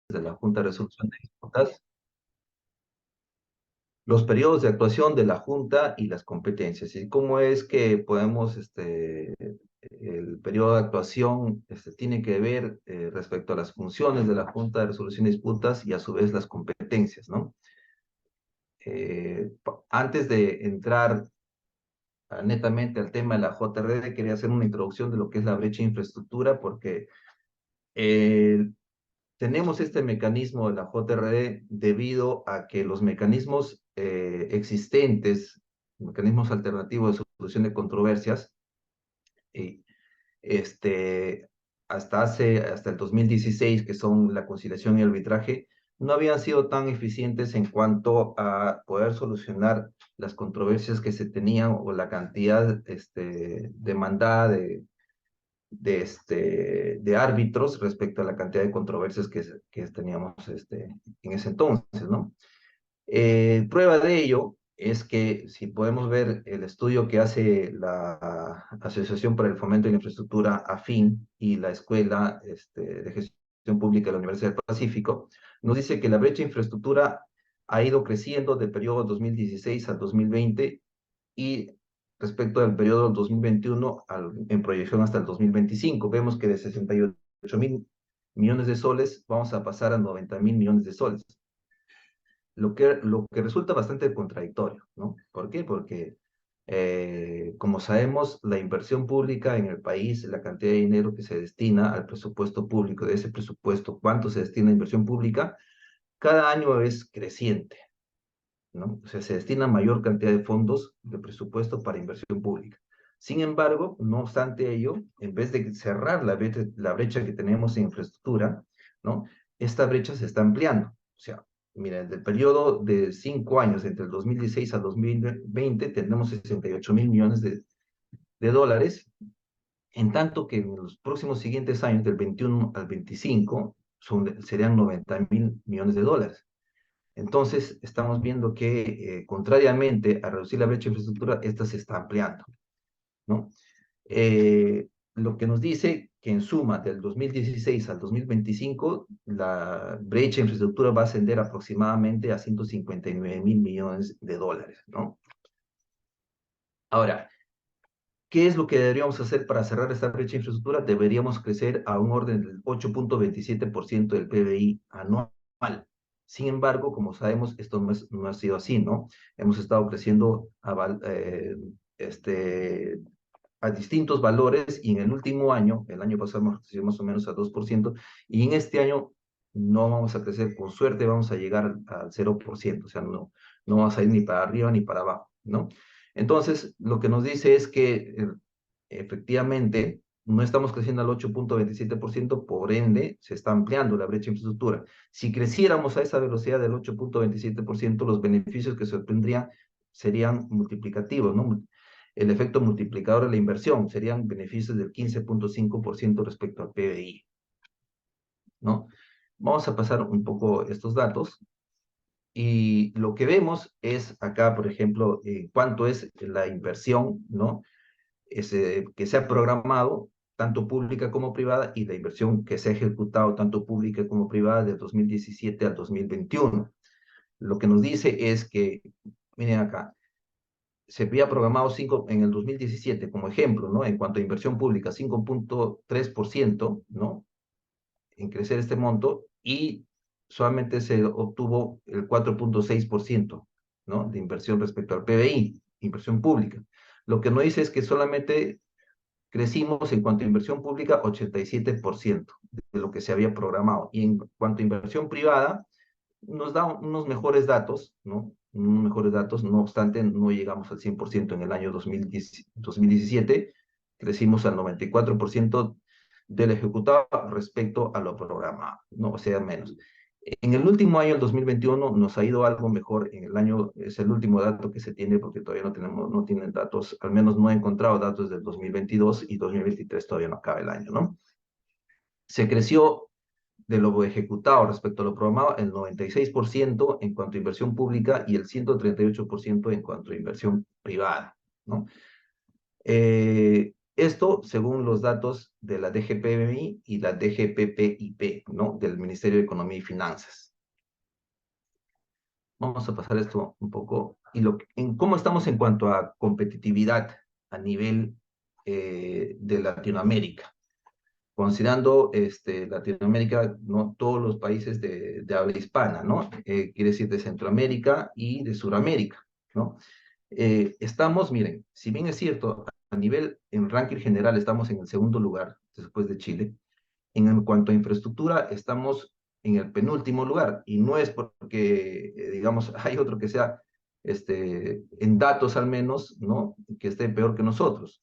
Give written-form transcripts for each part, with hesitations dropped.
de la Junta de Resolución de Disputas, los periodos de actuación de la Junta y las competencias. ¿Y cómo es que podemos, el periodo de actuación tiene que ver respecto a las funciones de la Junta de Resolución de Disputas y a su vez las competencias, ¿no? Antes de entrar netamente al tema de la JRD, quería hacer una introducción de lo que es la brecha de infraestructura, porque eh, tenemos este mecanismo de la JRD debido a que los mecanismos existentes, mecanismos alternativos de solución de controversias, eh, este, hasta el 2016, que son la conciliación y el arbitraje, no habían sido tan eficientes en cuanto a poder solucionar las controversias que se tenían o la cantidad demandada de árbitros respecto a la cantidad de controversias que teníamos en ese entonces, ¿no? Prueba de ello es que si podemos ver el estudio que hace la Asociación para el Fomento de la Infraestructura AFIN y la Escuela de Gestión Pública de la Universidad del Pacífico, nos dice que la brecha de infraestructura ha ido creciendo del periodo 2016 al 2020 y respecto al periodo 2021 en proyección hasta el 2025. Vemos que de 68.000 millones de soles vamos a pasar a 90.000 millones de soles, lo que resulta bastante contradictorio, ¿no? ¿Por qué? Porque, como sabemos, la inversión pública en el país, la cantidad de dinero que se destina al presupuesto público, de ese presupuesto, cuánto se destina a inversión pública, cada año es creciente, ¿no? O sea, se destina mayor cantidad de fondos de presupuesto para inversión pública. Sin embargo, no obstante ello, en vez de cerrar la brecha que tenemos en infraestructura, ¿no? Esta brecha se está ampliando. O sea, mira, en el periodo de 5 años, entre el 2016 al 2020, tenemos 68.000 millones de dólares, en tanto que en los próximos siguientes años, del 21 al 25, serían 90.000 millones de dólares. Entonces, estamos viendo que, contrariamente a reducir la brecha de infraestructura, esta se está ampliando, ¿no? Lo que nos dice que en suma, del 2016 al 2025, la brecha de infraestructura va a ascender aproximadamente a 159.000 millones de dólares, ¿no? Ahora, ¿qué es lo que deberíamos hacer para cerrar esta brecha de infraestructura? Deberíamos crecer a un orden del 8.27% del PBI anual. Sin embargo, como sabemos, esto no ha sido así, ¿no? Hemos estado creciendo a distintos valores y en el último año, el año pasado hemos crecido más o menos a 2%, y en este año no vamos a crecer, con suerte vamos a llegar al 0%, o sea, no vamos a ir ni para arriba ni para abajo, ¿no? Entonces, lo que nos dice es que efectivamente no estamos creciendo al 8.27%, por ende se está ampliando la brecha de infraestructura. Si creciéramos a esa velocidad del 8.27%, los beneficios que se obtendrían serían multiplicativos, ¿no? El efecto multiplicador de la inversión serían beneficios del 15.5% respecto al PBI, ¿no? Vamos a pasar un poco estos datos. Y lo que vemos es acá, por ejemplo, cuánto es la inversión, ¿no? Que se ha programado, tanto pública como privada, y la inversión que se ha ejecutado, tanto pública como privada, del 2017 al 2021. Lo que nos dice es que, miren acá, se había programado en el 2017, como ejemplo, ¿no? En cuanto a inversión pública, 5.3%, ¿no? En crecer este monto, y solamente se obtuvo el 4.6%, ¿no? De inversión respecto al PBI, inversión pública. Lo que no dice es que solamente crecimos en cuanto a inversión pública 87% de lo que se había programado. Y en cuanto a inversión privada, nos da unos mejores datos, ¿no? Unos mejores datos, no obstante, no llegamos al 100% en el año 2017, crecimos al 94% del ejecutado respecto a lo programado, ¿no? O sea, menos. En el último año, el 2021, nos ha ido algo mejor. En el año, es el último dato que se tiene, porque todavía no tienen datos, al menos no he encontrado datos del 2022, y 2023 todavía no acaba el año, ¿no? Se creció de lo ejecutado respecto a lo programado el 96% en cuanto a inversión pública y el 138% en cuanto a inversión privada, ¿no? Esto según los datos de la DGPBI y la DGPPIP, ¿no? Del Ministerio de Economía y Finanzas. Vamos a pasar esto un poco. En cómo estamos en cuanto a competitividad a nivel de Latinoamérica. Considerando Latinoamérica, no todos los países de habla hispana, ¿no? Quiere decir de Centroamérica y de Sudamérica, ¿no? Estamos, miren, si bien es cierto, a nivel, en ranking general estamos en el segundo lugar, después de Chile, en cuanto a infraestructura, estamos en el penúltimo lugar, y no es porque, digamos, hay otro que sea, en datos al menos, ¿no? Que esté peor que nosotros.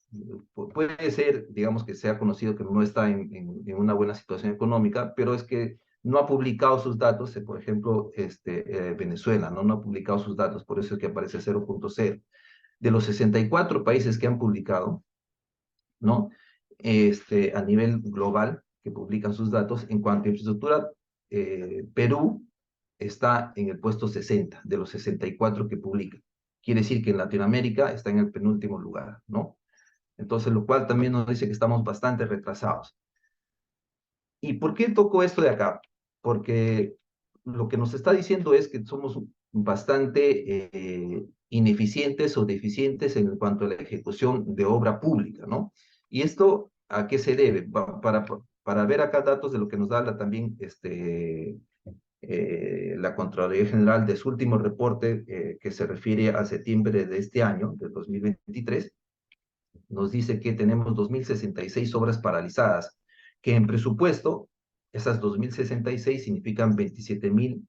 Puede ser, digamos, que sea conocido que no está en una buena situación económica, pero es que no ha publicado sus datos, por ejemplo, Venezuela, ¿no? No ha publicado sus datos, por eso es que aparece 0.0. De los 64 países que han publicado, ¿no? A nivel global, que publican sus datos, en cuanto a infraestructura, Perú está en el puesto 60 de los 64 que publican. Quiere decir que en Latinoamérica está en el penúltimo lugar, ¿no? Entonces, lo cual también nos dice que estamos bastante retrasados. ¿Y por qué toco esto de acá? Porque lo que nos está diciendo es que somos bastante ineficientes o deficientes en cuanto a la ejecución de obra pública, ¿no? ¿Y esto a qué se debe? Para ver acá datos de lo que nos da también la Contraloría General de su último reporte que se refiere a septiembre de este año, del 2023, nos dice que tenemos 2.066 obras paralizadas, que en presupuesto, esas 2.066 significan 27.000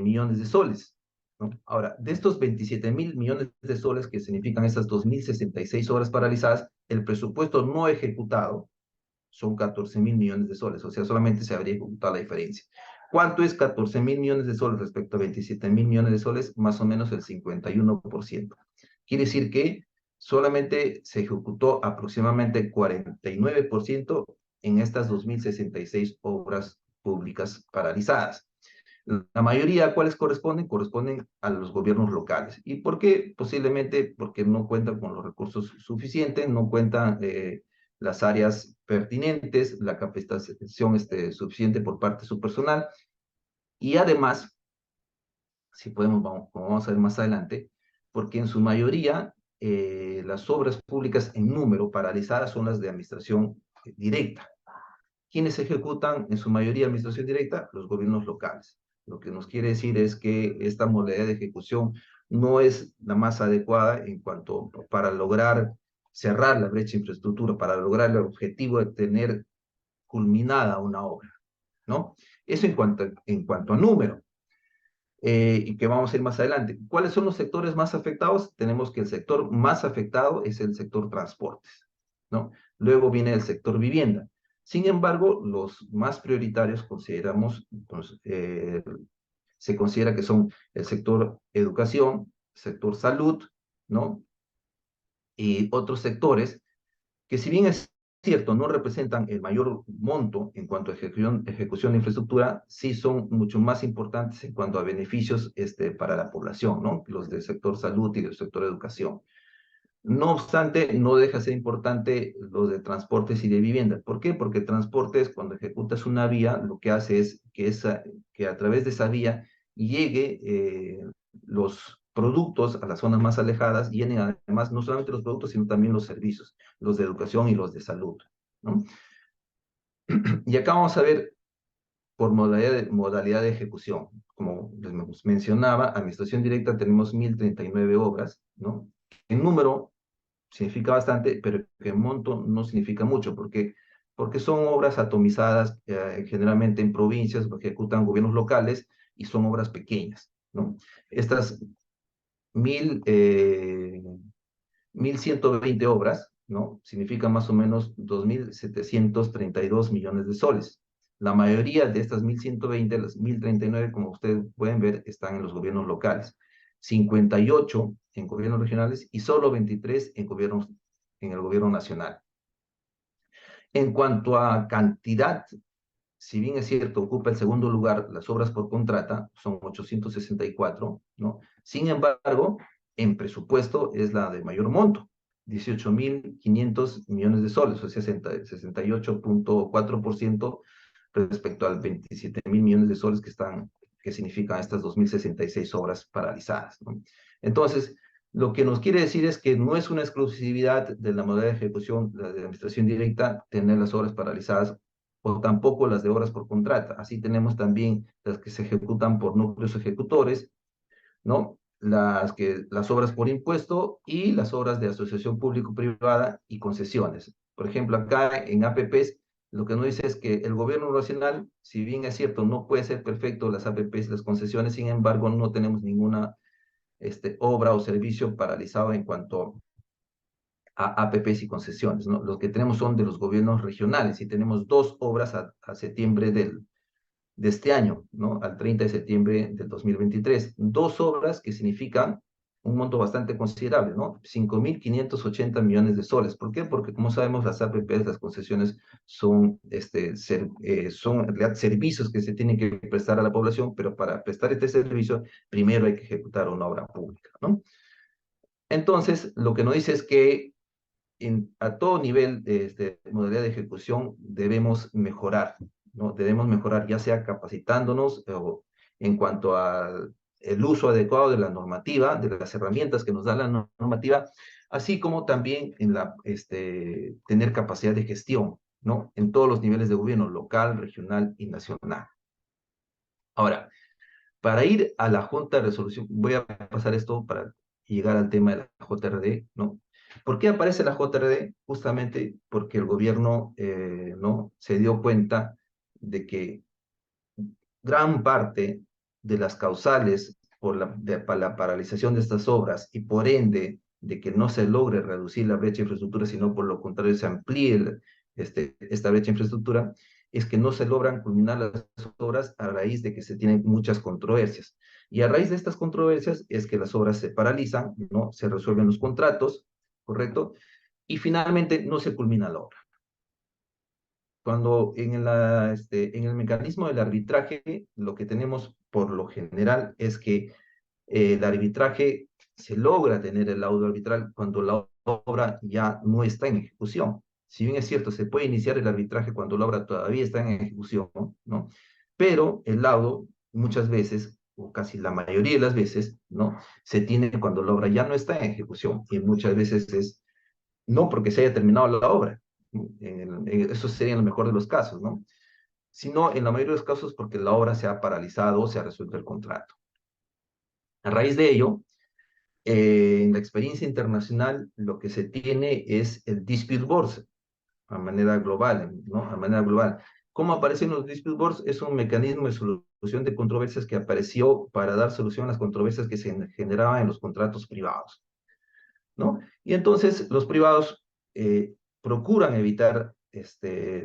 millones de soles, ¿no? Ahora, de estos 27.000 millones de soles que significan esas 2.066 obras paralizadas, el presupuesto no ejecutado son 14.000 millones de soles, o sea, solamente se habría ejecutado la diferencia. ¿Cuánto es 14.000 millones de soles respecto a 27.000 millones de soles? Más o menos el 51%. Quiere decir que solamente se ejecutó aproximadamente 49% en estas 2.066 obras públicas paralizadas. La mayoría, ¿a cuáles corresponden? Corresponden a los gobiernos locales. ¿Y por qué? Posiblemente porque no cuentan con los recursos suficientes, no cuentan las áreas pertinentes, la capacitación suficiente por parte de su personal. Y además, si podemos, como vamos a ver más adelante, porque en su mayoría las obras públicas en número paralizadas son las de administración directa. ¿Quiénes ejecutan en su mayoría administración directa? Los gobiernos locales. Lo que nos quiere decir es que esta modalidad de ejecución no es la más adecuada en cuanto para lograr cerrar la brecha de infraestructura, para lograr el objetivo de tener culminada una obra, ¿no? Eso en cuanto a número. Y que vamos a ir más adelante. ¿Cuáles son los sectores más afectados? Tenemos que el sector más afectado es el sector transportes, ¿no? Luego viene el sector vivienda. Sin embargo, los más prioritarios consideramos, pues, se considera que son el sector educación, sector salud, ¿no? Y otros sectores que si bien es cierto, no representan el mayor monto en cuanto a ejecución de infraestructura, sí son mucho más importantes en cuanto a beneficios para la población, ¿no? Los del sector salud y del sector educación. No obstante, no deja de ser importante los de transportes y de vivienda. ¿Por qué? Porque transportes, cuando ejecutas una vía, lo que hace es que a través de esa vía llegue los productos a las zonas más alejadas, y además no solamente los productos, sino también los servicios, los de educación y los de salud, ¿no? Y acá vamos a ver por modalidad de ejecución. Como les mencionaba, administración directa tenemos 1.039 obras, ¿no? En número significa bastante, pero en monto no significa mucho, porque son obras atomizadas generalmente en provincias, que ejecutan gobiernos locales y son obras pequeñas, ¿no? Estas 1.120 obras, ¿no? Significan más o menos 2.732 millones de soles. La mayoría de estas 1.120, las 1.039, como ustedes pueden ver, están en los gobiernos locales. 58 en gobiernos regionales y solo 23 en el gobierno nacional. En cuanto a cantidad, si bien es cierto, ocupa el segundo lugar las obras por contrata, son 864, ¿no? Sin embargo, en presupuesto es la de mayor monto, 18.500 millones de soles, o sea, 68.4% respecto al 27.000 millones de soles que significan estas 2.066 obras paralizadas, ¿no? Entonces, lo que nos quiere decir es que no es una exclusividad de la modalidad de ejecución de la administración directa tener las obras paralizadas o tampoco las de obras por contrata. Así tenemos también las que se ejecutan por núcleos ejecutores, ¿no? Las obras por impuesto y las obras de asociación público-privada y concesiones. Por ejemplo, acá en APPs, lo que nos dice es que el gobierno nacional, si bien es cierto, no puede ser perfecto las APPs, las concesiones, sin embargo, no tenemos ninguna obra o servicio paralizado en cuanto a APPs y concesiones, ¿no? Los que tenemos son de los gobiernos regionales y tenemos dos obras a septiembre de este año, ¿no? Al 30 de septiembre del 2023. Dos obras que significan un monto bastante considerable, ¿no? 5.580 millones de soles. ¿Por qué? Porque como sabemos, las APPs, las concesiones, son en realidad servicios que se tienen que prestar a la población, pero para prestar este servicio, primero hay que ejecutar una obra pública, ¿no? Entonces, lo que nos dice es que a todo nivel de modalidad de ejecución debemos mejorar, ¿no? Debemos mejorar ya sea capacitándonos o en cuanto al el uso adecuado de la normativa, de las herramientas que nos da la normativa, así como también en tener capacidad de gestión, ¿no? En todos los niveles de gobierno, local, regional y nacional. Ahora, para ir a la Junta de Resolución, voy a pasar esto para llegar al tema de la JRD, ¿no? ¿Por qué aparece la JRD? Justamente porque el gobierno, ¿no? Se dio cuenta de que gran parte de las causales para la paralización de estas obras y por ende de que no se logre reducir la brecha de infraestructura, sino por lo contrario se amplíe esta brecha de infraestructura, es que no se logran culminar las obras a raíz de que se tienen muchas controversias. Y a raíz de estas controversias es que las obras se paralizan, ¿no? Se resuelven los contratos, ¿correcto? Y finalmente no se culmina la obra. Cuando en el mecanismo del arbitraje, lo que tenemos por lo general es que el arbitraje se logra tener el laudo arbitral cuando la obra ya no está en ejecución. Si bien es cierto, se puede iniciar el arbitraje cuando la obra todavía está en ejecución, ¿no? Pero el laudo muchas veces, o casi la mayoría de las veces, ¿no? Se tiene cuando la obra ya no está en ejecución y muchas veces es no porque se haya terminado la obra, eso sería en el mejor de los casos, ¿no? Sino en la mayoría de los casos porque la obra se ha paralizado o se ha resuelto el contrato. A raíz de ello, en la experiencia internacional, lo que se tiene es el dispute boards a manera global, ¿no? A manera global. ¿Cómo aparecen los dispute boards? Es un mecanismo de solución de controversias que apareció para dar solución a las controversias que se generaban en los contratos privados, ¿no? Y entonces los privados procuran evitar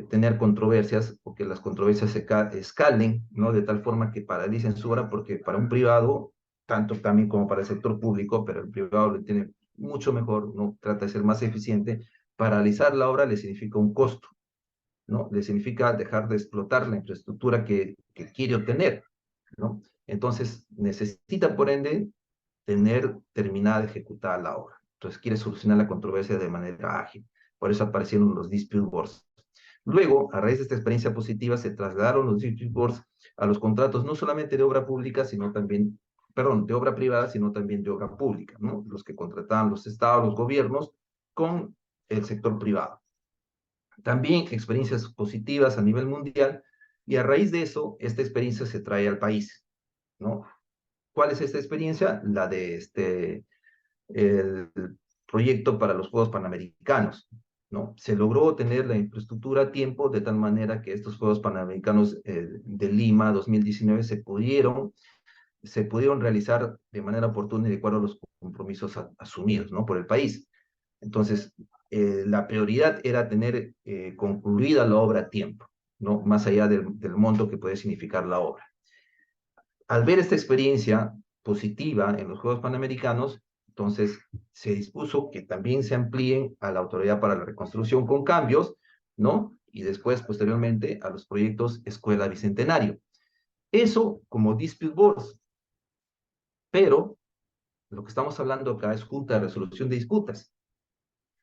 tener controversias o que las controversias escalen, ¿no? De tal forma que paralicen su obra, porque para un privado, tanto también como para el sector público, pero el privado lo tiene mucho mejor, ¿no? Trata de ser más eficiente, paralizar la obra le significa un costo, ¿no? Le significa dejar de explotar la infraestructura que quiere obtener, ¿no? Entonces necesita, por ende, tener terminada de ejecutar la obra. Entonces quiere solucionar la controversia de manera ágil. Por eso aparecieron los dispute boards. Luego, a raíz de esta experiencia positiva, se trasladaron los dispute boards a los contratos no solamente de obra pública, sino también, perdón, de obra privada, sino también de obra pública, ¿no? Los que contrataban los estados, los gobiernos, con el sector privado. También experiencias positivas a nivel mundial, y a raíz de eso, esta experiencia se trae al país, ¿no? ¿Cuál es esta experiencia? La de el proyecto para los Juegos Panamericanos, ¿no? Se logró tener la infraestructura a tiempo de tal manera que estos Juegos Panamericanos de Lima 2019 se pudieron realizar de manera oportuna y de acuerdo a los compromisos asumidos, ¿no? Por el país. Entonces, la prioridad era tener concluida la obra a tiempo, ¿no? Más allá del monto que puede significar la obra. Al ver esta experiencia positiva en los Juegos Panamericanos, entonces se dispuso que también se amplíen a la Autoridad para la Reconstrucción con cambios, ¿no? Y después, posteriormente, a los proyectos Escuela Bicentenario. Eso como dispute boards, pero lo que estamos hablando acá es Junta de Resolución de Disputas.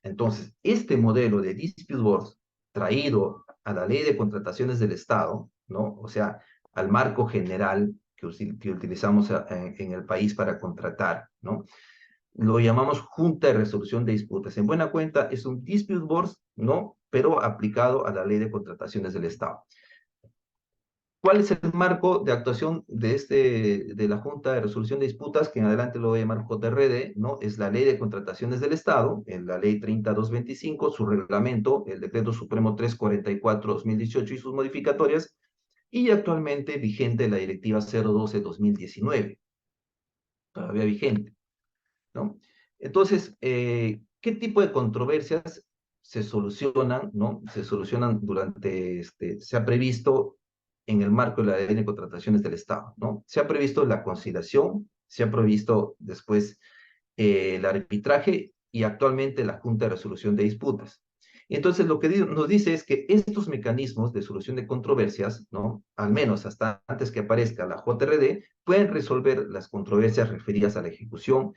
Entonces, este modelo de dispute boards traído a la ley de contrataciones del Estado, ¿no? O sea, al marco general que utilizamos en el país para contratar, ¿no? Lo llamamos Junta de Resolución de Disputas. En buena cuenta, es un dispute board, ¿no? Pero aplicado a la ley de contrataciones del Estado. ¿Cuál es el marco de actuación de la Junta de Resolución de Disputas, que en adelante lo voy a llamar JRD, ¿no? Es la Ley de Contrataciones del Estado, en la Ley 30225, su reglamento, el Decreto Supremo 344-2018 y sus modificatorias, y actualmente vigente la Directiva 012-2019, todavía vigente, ¿no? Entonces, ¿qué tipo de controversias se solucionan, ¿no? Se solucionan se ha previsto en el marco de la ley de contrataciones del Estado, ¿no? Se ha previsto la conciliación, se ha previsto después el arbitraje y actualmente la Junta de Resolución de Disputas. Entonces, lo que nos dice es que estos mecanismos de solución de controversias, ¿no? Al menos hasta antes que aparezca la JRD, pueden resolver las controversias referidas a la ejecución,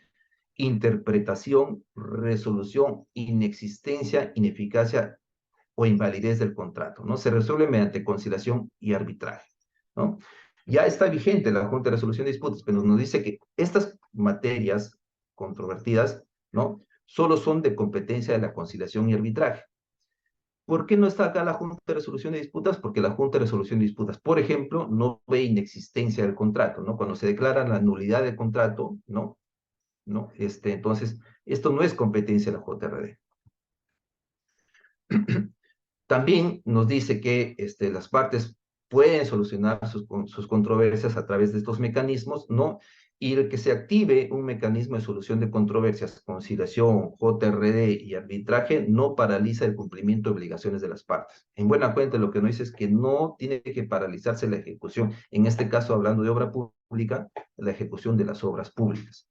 interpretación, resolución, inexistencia, ineficacia o invalidez del contrato, ¿no? Se resuelve mediante conciliación y arbitraje, ¿no? Ya está vigente la Junta de Resolución de Disputas, pero nos dice que estas materias controvertidas, ¿no? Solo son de competencia de la conciliación y arbitraje. ¿Por qué no está acá la Junta de Resolución de Disputas? Porque la Junta de Resolución de Disputas, por ejemplo, no ve inexistencia del contrato, ¿no? Cuando se declara la nulidad del contrato, ¿no? ¿No? Entonces, esto no es competencia de la JRD. También nos dice que las partes pueden solucionar sus controversias a través de estos mecanismos, ¿no? Y el que se active un mecanismo de solución de controversias, conciliación, JRD y arbitraje, no paraliza el cumplimiento de obligaciones de las partes. En buena cuenta, lo que nos dice es que no tiene que paralizarse la ejecución, en este caso hablando de obra pública, la ejecución de las obras públicas.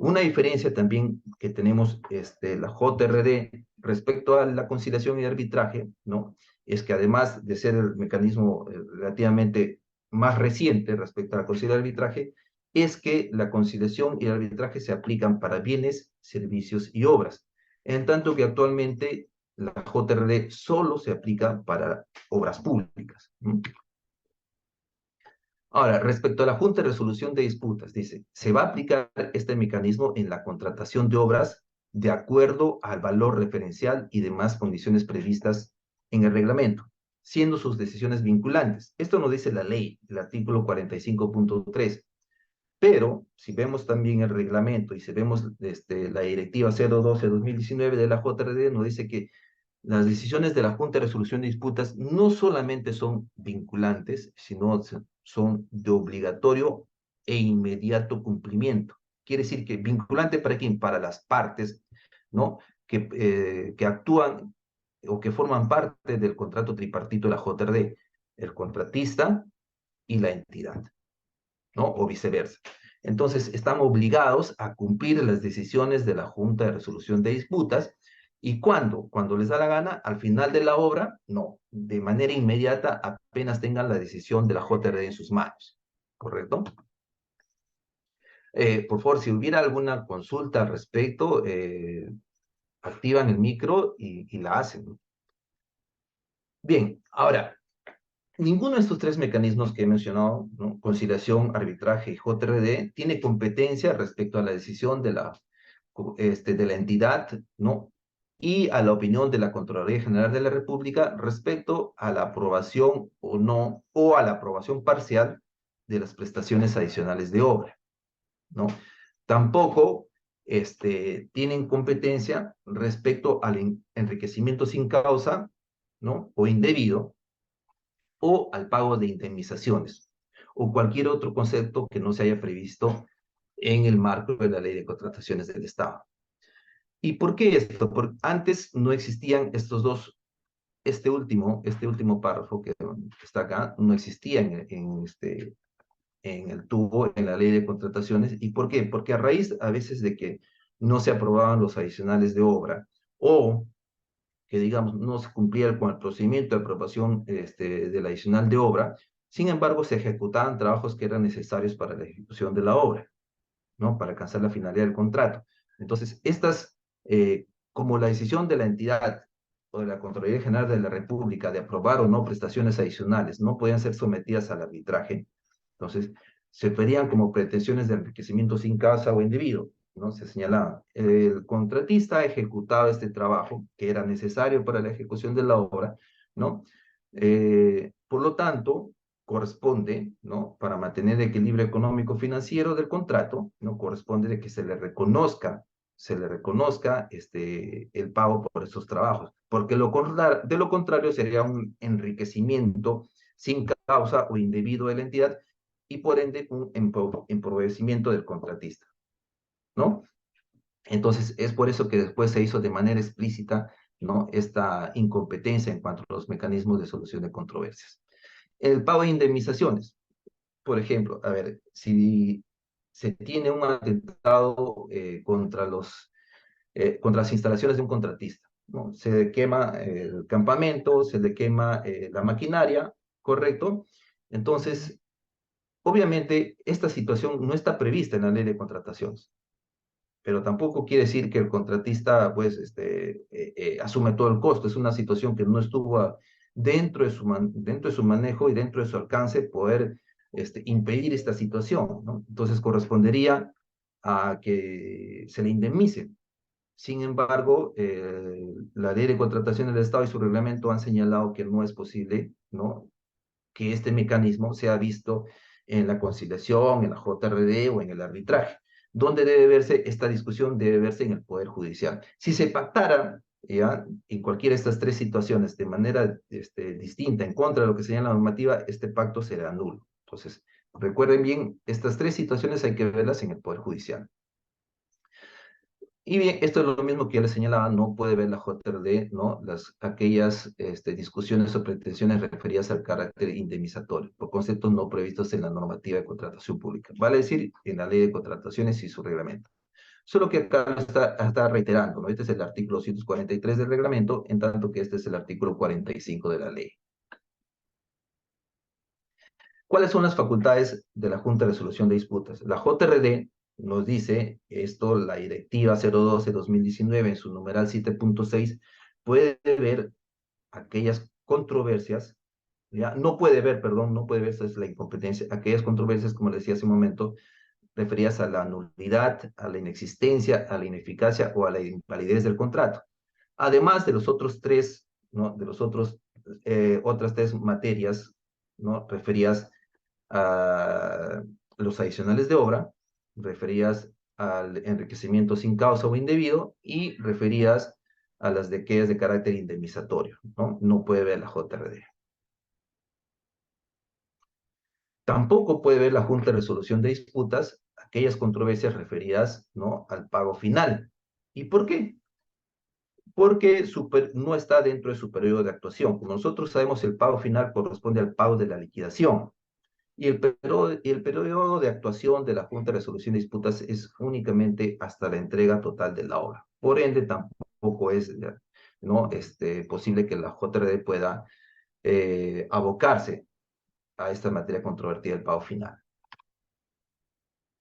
Una diferencia también que tenemos la JRD respecto a la conciliación y arbitraje, ¿no? Es que además de ser el mecanismo relativamente más reciente respecto a la conciliación y arbitraje, es que la conciliación y el arbitraje se aplican para bienes, servicios y obras, en tanto que actualmente la JRD solo se aplica para obras públicas. ¿Mm? Ahora, respecto a la Junta de Resolución de Disputas, dice, se va a aplicar este mecanismo en la contratación de obras de acuerdo al valor referencial y demás condiciones previstas en el reglamento, siendo sus decisiones vinculantes. Esto nos dice la ley, el artículo 45.3. Pero si vemos también el reglamento y si vemos la directiva 012-2019 de la JRD, nos dice que las decisiones de la Junta de Resolución de Disputas no solamente son vinculantes, sino son de obligatorio e inmediato cumplimiento. Quiere decir que vinculante para quién? Para las partes, ¿no? Que actúan o que forman parte del contrato tripartito de la JRD, el contratista y la entidad, ¿no? O viceversa. Entonces, están obligados a cumplir las decisiones de la Junta de Resolución de Disputas. ¿Y cuándo? Cuando les da la gana, al final de la obra, no, de manera inmediata, apenas tengan la decisión de la JRD en sus manos. ¿Correcto? Por favor, si hubiera alguna consulta al respecto, activan el micro y la hacen, ¿no? Bien, ahora, ninguno de estos tres mecanismos que he mencionado, ¿no? Conciliación, arbitraje y JRD, tiene competencia respecto a la decisión de la entidad, ¿no? Y a la opinión de la Contraloría General de la República respecto a la aprobación o no, o a la aprobación parcial de las prestaciones adicionales de obra, ¿no? Tampoco tienen competencia respecto al enriquecimiento sin causa, ¿no? O indebido, o al pago de indemnizaciones, o cualquier otro concepto que no se haya previsto en el marco de la Ley de Contrataciones del Estado. ¿Y por qué esto? Porque antes no existían estos dos, este último párrafo que está acá, no existía en el tubo, en la Ley de Contrataciones. ¿Y por qué? Porque a raíz a veces de que no se aprobaban los adicionales de obra, o que, digamos, no se cumplía con el procedimiento de aprobación del adicional de obra, sin embargo, se ejecutaban trabajos que eran necesarios para la ejecución de la obra, ¿no? Para alcanzar la finalidad del contrato. Entonces, estas como la decisión de la entidad o de la Contraloría General de la República de aprobar o no prestaciones adicionales no podían ser sometidas al arbitraje, entonces se pedían como pretensiones de enriquecimiento sin causa o indebido, ¿no? Se señalaba, el contratista ejecutaba este trabajo que era necesario para la ejecución de la obra, ¿no? Por lo tanto, corresponde, ¿no? Para mantener el equilibrio económico-financiero del contrato, ¿no? Corresponde de que se le reconozca el pago por esos trabajos, porque de lo contrario sería un enriquecimiento sin causa o indebido de la entidad y por ende un empobrecimiento del contratista, ¿no? Entonces, es por eso que después se hizo de manera explícita, ¿no? Esta incompetencia en cuanto a los mecanismos de solución de controversias. El pago de indemnizaciones, por ejemplo, a ver, si se tiene un atentado contra las instalaciones de un contratista, ¿no? Se le quema el campamento, se le quema la maquinaria, ¿correcto? Entonces, obviamente, esta situación no está prevista en la ley de contrataciones, pero tampoco quiere decir que el contratista, pues, asume todo el costo. Es una situación que no estuvo dentro de su manejo y dentro de su alcance poder impedir esta situación, ¿no? Entonces, correspondería a que se le indemnice. Sin embargo, la ley de contratación del Estado y su reglamento han señalado que no es posible, ¿no? Que este mecanismo sea visto en la conciliación, en la JRD o en el arbitraje. ¿Dónde debe verse esta discusión? Debe verse en el Poder Judicial. Si se pactara ya, en cualquiera de estas tres situaciones de manera distinta, en contra de lo que señala la normativa, este pacto será nulo. Entonces, recuerden bien, estas tres situaciones hay que verlas en el Poder Judicial. Y bien, esto es lo mismo que ya les señalaba, no puede ver la JRD, ¿no? Aquellas discusiones o pretensiones referidas al carácter indemnizatorio, por conceptos no previstos en la normativa de contratación pública, vale decir, en la ley de contrataciones y su reglamento. Solo que acá está reiterando, ¿no? Este es el artículo 143 del reglamento, en tanto que este es el artículo 45 de la ley. ¿Cuáles son las facultades de la Junta de Resolución de Disputas? La JRD nos dice esto, la Directiva 012-2019 en su numeral 7.6 puede ver aquellas controversias, ya no puede ver, perdón, no puede ver, esa es la incompetencia, aquellas controversias, como le decía hace un momento, referidas a la nulidad, a la inexistencia, a la ineficacia o a la invalidez del contrato. Además de los otros tres, ¿no? De los otras tres materias, ¿no? Referidas a los adicionales de obra, referidas al enriquecimiento sin causa o indebido y referidas a las de quejas de carácter indemnizatorio, ¿no? No puede ver la JRD. Tampoco puede ver la Junta de Resolución de Disputas aquellas controversias referidas, ¿no? Al pago final. ¿Y por qué? Porque no está dentro de su periodo de actuación. Como nosotros sabemos, el pago final corresponde al pago de la liquidación. Y el periodo de actuación de la Junta de Resolución de Disputas es únicamente hasta la entrega total de la obra. Por ende, tampoco es, ¿no? Posible que la JRD pueda abocarse a esta materia controvertida del pago final.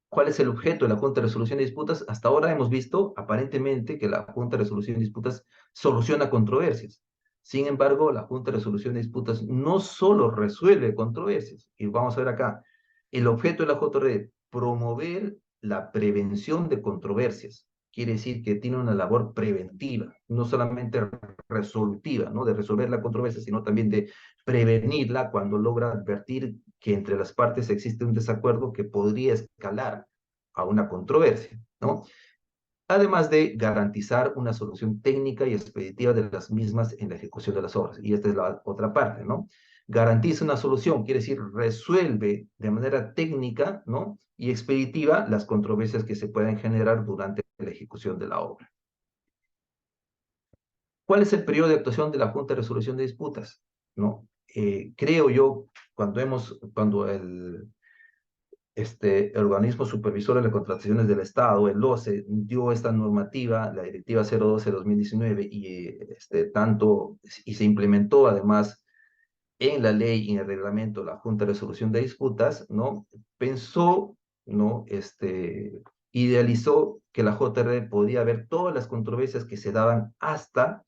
¿Cuál es el objeto de la Junta de Resolución de Disputas? Hasta ahora hemos visto aparentemente que la Junta de Resolución de Disputas soluciona controversias. Sin embargo, la Junta de Resolución de Disputas no solo resuelve controversias, y vamos a ver acá, el objeto de la JRD, promover la prevención de controversias. Quiere decir que tiene una labor preventiva, no solamente resolutiva, ¿no? De resolver la controversia, sino también de prevenirla cuando logra advertir que entre las partes existe un desacuerdo que podría escalar a una controversia, ¿no? Además de garantizar una solución técnica y expeditiva de las mismas en la ejecución de las obras. Y esta es la otra parte, ¿no? Garantiza una solución, quiere decir, resuelve de manera técnica, ¿no? Y expeditiva las controversias que se pueden generar durante la ejecución de la obra. ¿Cuál es el periodo de actuación de la Junta de Resolución de Disputas? ¿No? Creo yo, cuando el organismo supervisor de las contrataciones del Estado, el OCE, dio esta normativa, la Directiva 012-2019, y se implementó además en la ley y en el reglamento la Junta de Resolución de Disputas, ¿no? Pensó, ¿no? idealizó que la JRD podía ver todas las controversias que se daban hasta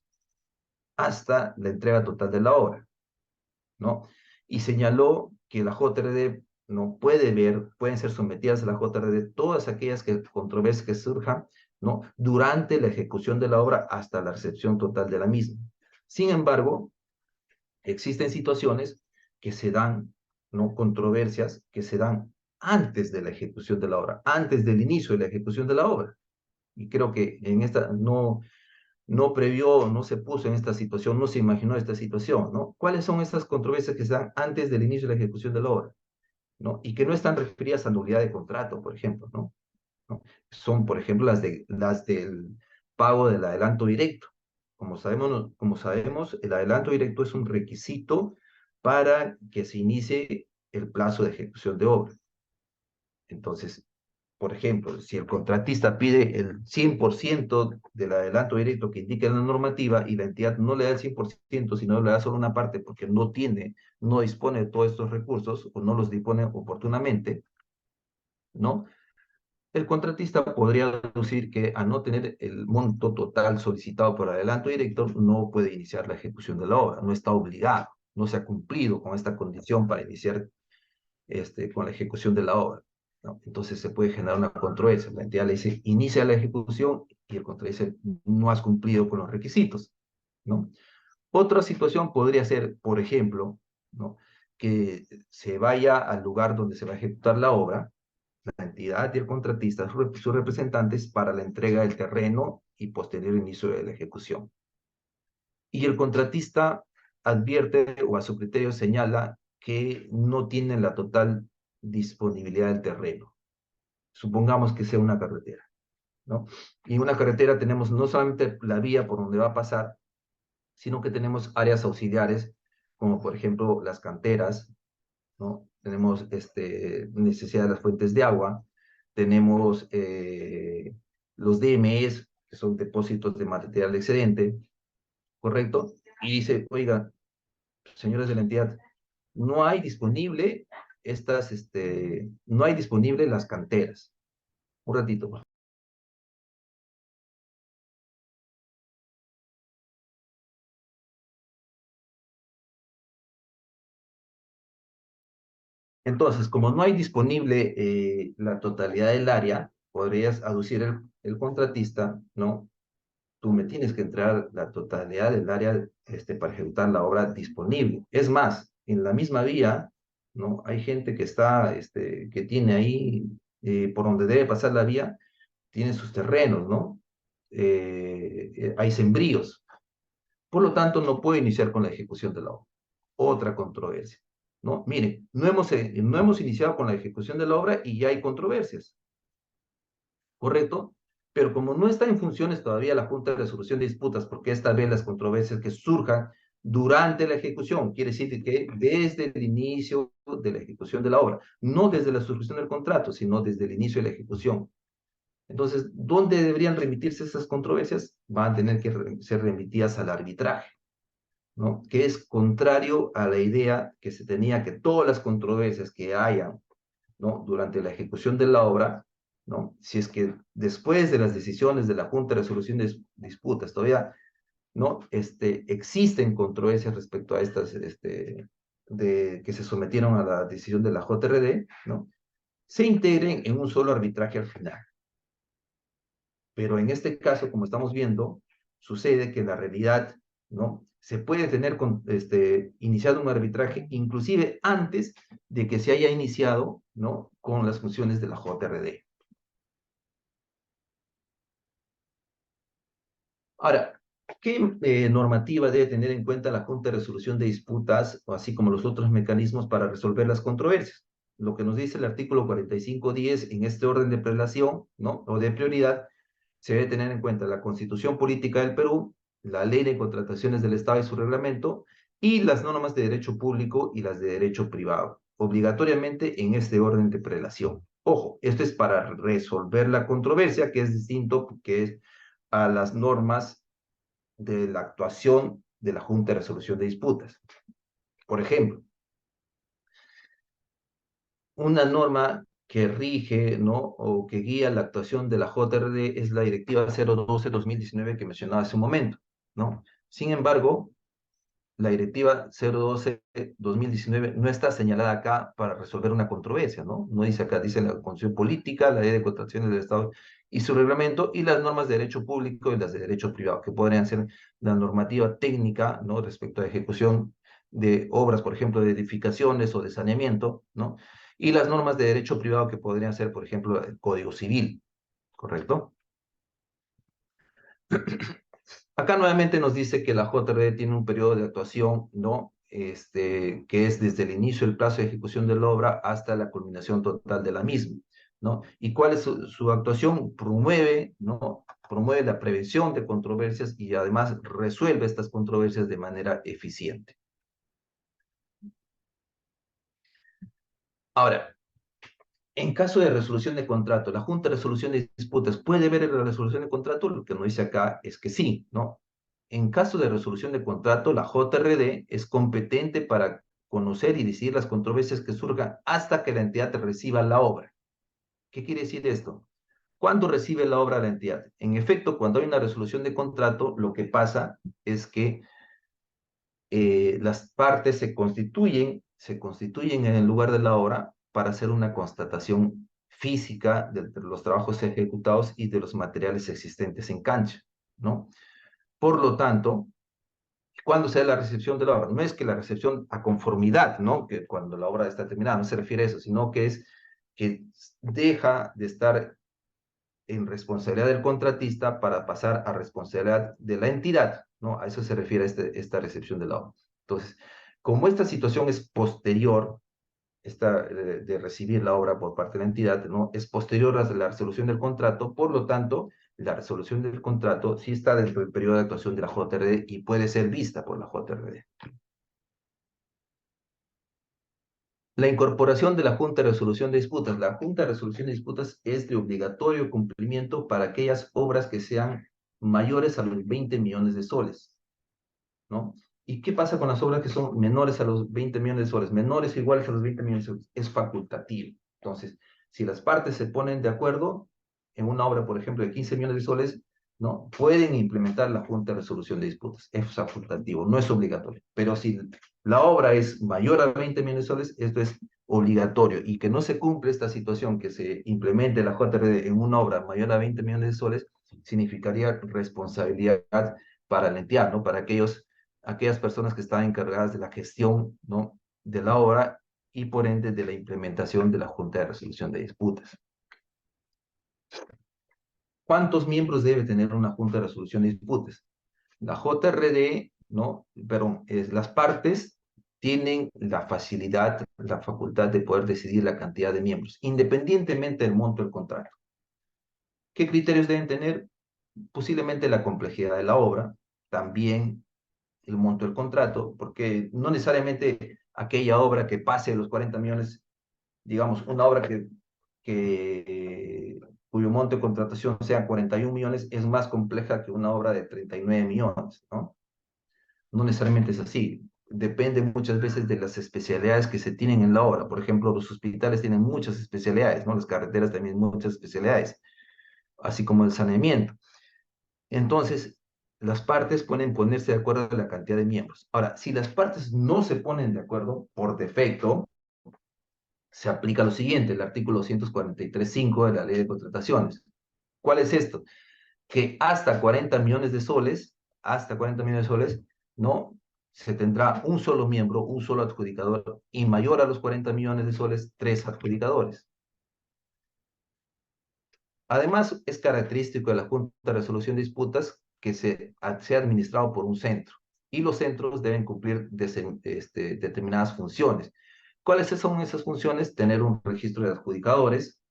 la entrega total de la obra, ¿no? Y señaló que la JRD no puede ver, pueden ser sometidas a la JRD todas aquellas controversias que surjan, ¿no? Durante la ejecución de la obra hasta la recepción total de la misma. Sin embargo, existen situaciones que se dan, ¿no? Controversias que se dan antes de la ejecución de la obra, antes del inicio de la ejecución de la obra. Y creo que en esta no previó, no se puso en esta situación, no se imaginó esta situación, ¿no? ¿Cuáles son estas controversias que se dan antes del inicio de la ejecución de la obra, ¿no? Y que no están referidas a nulidad de contrato, por ejemplo, ¿no? ¿No? Son, por ejemplo, las del pago del adelanto directo. Como sabemos, el adelanto directo es un requisito para que se inicie el plazo de ejecución de obra. Entonces, por ejemplo, si el contratista pide el 100% del adelanto directo que indica la normativa y la entidad no le da el 100%, sino le da solo una parte porque no dispone de todos estos recursos o no los dispone oportunamente, ¿no? El contratista podría deducir que al no tener el monto total solicitado por adelanto directo, no puede iniciar la ejecución de la obra, no está obligado, no se ha cumplido con esta condición para iniciar con la ejecución de la obra, ¿no? Entonces se puede generar una controversia. La entidad le dice, inicia la ejecución y el contratista dice, no has cumplido con los requisitos, ¿no? Otra situación podría ser, por ejemplo, ¿no? Que se vaya al lugar donde se va a ejecutar la obra, la entidad y el contratista, sus representantes, para la entrega del terreno y posterior inicio de la ejecución. Y el contratista advierte o a su criterio señala que no tienen la total disponibilidad del terreno. Supongamos que sea una carretera, ¿no? Y en una carretera tenemos no solamente la vía por donde va a pasar, sino que tenemos áreas auxiliares, como por ejemplo las canteras, ¿no? Tenemos necesidad de las fuentes de agua, tenemos los DMEs, que son depósitos de material excedente, ¿correcto? Y dice, oiga, señores de la entidad, no hay disponible no hay disponible las canteras. Un ratito, por favor. Entonces, como no hay disponible la totalidad del área, podrías aducir el contratista, ¿no? Tú me tienes que entregar la totalidad del área para ejecutar la obra disponible. Es más, en la misma vía, ¿no? Hay gente que que tiene ahí, por donde debe pasar la vía, tiene sus terrenos, ¿no? Hay sembríos. Por lo tanto, no puede iniciar con la ejecución de la obra. Otra controversia, ¿no? Mire, no hemos iniciado con la ejecución de la obra y ya hay controversias, ¿correcto? Pero como no está en funciones todavía la Junta de Resolución de Disputas, porque esta vez las controversias que surjan durante la ejecución, quiere decir que desde el inicio de la ejecución de la obra, no desde la suscripción del contrato, sino desde el inicio de la ejecución. Entonces, ¿dónde deberían remitirse esas controversias? Van a tener que ser remitidas al arbitraje, ¿no? Que es contrario a la idea que se tenía que todas las controversias que hayan, ¿no? Durante la ejecución de la obra, ¿no? Si es que después de las decisiones de la Junta de Resolución de Disputas todavía, ¿no? Existen controversias respecto a estas, que se sometieron a la decisión de la JRD, ¿no? Se integren en un solo arbitraje al final. Pero en este caso, como estamos viendo, sucede que la realidad, ¿no? Se puede tener iniciado un arbitraje inclusive antes de que se haya iniciado, ¿no? Con las funciones de la JRD. Ahora, ¿qué normativa debe tener en cuenta la Junta de Resolución de Disputas, así como los otros mecanismos para resolver las controversias? Lo que nos dice el artículo 45.10 en este orden de prelación, ¿no? O de prioridad, se debe tener en cuenta la Constitución Política del Perú, la Ley de Contrataciones del Estado y su reglamento, y las normas de derecho público y las de derecho privado, obligatoriamente en este orden de prelación. Ojo, esto es para resolver la controversia, que es distinto que es a las normas de la actuación de la Junta de Resolución de Disputas. Por ejemplo, una norma que rige, ¿no? O que guía la actuación de la JRD es la Directiva 012-2019 que mencionaba hace un momento, ¿no? Sin embargo, la Directiva 012-2019 no está señalada acá para resolver una controversia, ¿no? No dice acá, dice la Constitución Política, la Ley de Contrataciones del Estado y su reglamento, y las normas de derecho público y las de derecho privado, que podrían ser la normativa técnica, ¿no? Respecto a ejecución de obras, por ejemplo, de edificaciones o de saneamiento, ¿no? Y las normas de derecho privado que podrían ser, por ejemplo, el Código Civil, ¿correcto? Acá nuevamente nos dice que la JRD tiene un periodo de actuación, ¿no? Que es desde el inicio del plazo de ejecución de la obra hasta la culminación total de la misma, ¿no? ¿Y cuál es su actuación? Promueve, ¿no? Promueve la prevención de controversias y además resuelve estas controversias de manera eficiente. Ahora, en caso de resolución de contrato, la Junta de Resolución de Disputas puede ver la resolución de contrato. Lo que nos dice acá es que sí, ¿no? En caso de resolución de contrato, la JRD es competente para conocer y decidir las controversias que surjan hasta que la entidad reciba la obra. ¿Qué quiere decir esto? ¿Cuándo recibe la obra la entidad? En efecto, cuando hay una resolución de contrato, lo que pasa es que las partes se constituyen en el lugar de la obra para hacer una constatación física de los trabajos ejecutados y de los materiales existentes en cancha, ¿no? Por lo tanto, cuando se da la recepción de la obra, no es que la recepción a conformidad, ¿no? Que cuando la obra está terminada, no se refiere a eso, sino que es que deja de estar en responsabilidad del contratista para pasar a responsabilidad de la entidad, ¿no? A eso se refiere esta recepción de la obra. Entonces, como esta situación es posterior, esta de recibir la obra por parte de la entidad, ¿no? Es posterior a la resolución del contrato, por lo tanto, la resolución del contrato sí está dentro del periodo de actuación de la JRD y puede ser vista por la JRD. La incorporación de la Junta de Resolución de Disputas. La Junta de Resolución de Disputas es de obligatorio cumplimiento para aquellas obras que sean mayores a los 20 millones de soles, ¿no? ¿Y qué pasa con las obras que son menores a los 20 millones de soles? Menores o iguales a los 20 millones de soles. Es facultativo. Entonces, si las partes se ponen de acuerdo en una obra, por ejemplo, de 15 millones de soles, ¿no? Pueden implementar la Junta de Resolución de Disputas. Es facultativo, no es obligatorio. Pero si la obra es mayor a 20 millones de soles, esto es obligatorio. Y que no se cumple esta situación, que se implemente la JRD en una obra mayor a 20 millones de soles, significaría responsabilidad para la entidad, ¿no? Para aquellas personas que están encargadas de la gestión, ¿no? De la obra y por ende de la implementación de la Junta de Resolución de Disputas. ¿Cuántos miembros debe tener una Junta de Resolución de Disputas? La JRD, ¿no? Pero las partes tienen la facilidad, la facultad de poder decidir la cantidad de miembros, independientemente del monto del contrato. ¿Qué criterios deben tener? Posiblemente la complejidad de la obra, también el monto del contrato, porque no necesariamente aquella obra que pase los 40 millones, digamos, una obra cuyo monto de contratación sea 41 millones, es más compleja que una obra de 39 millones, ¿no? No necesariamente es así. Depende muchas veces de las especialidades que se tienen en la obra. Por ejemplo, los hospitales tienen muchas especialidades, ¿no? Las carreteras también muchas especialidades, así como el saneamiento. Entonces, las partes pueden ponerse de acuerdo en la cantidad de miembros. Ahora, si las partes no se ponen de acuerdo por defecto, se aplica lo siguiente, el artículo 243.5 de la Ley de Contrataciones. ¿Cuál es esto? Que hasta 40 millones de soles, ¿no? Se tendrá un solo miembro, un solo adjudicador, y mayor a los 40 millones de soles, 3 adjudicadores. Además, es característico de la Junta de Resolución de Disputas que sea administrado por un centro y los centros deben cumplir determinadas funciones. ¿Cuáles son esas funciones? Tener un registro de adjudicadores.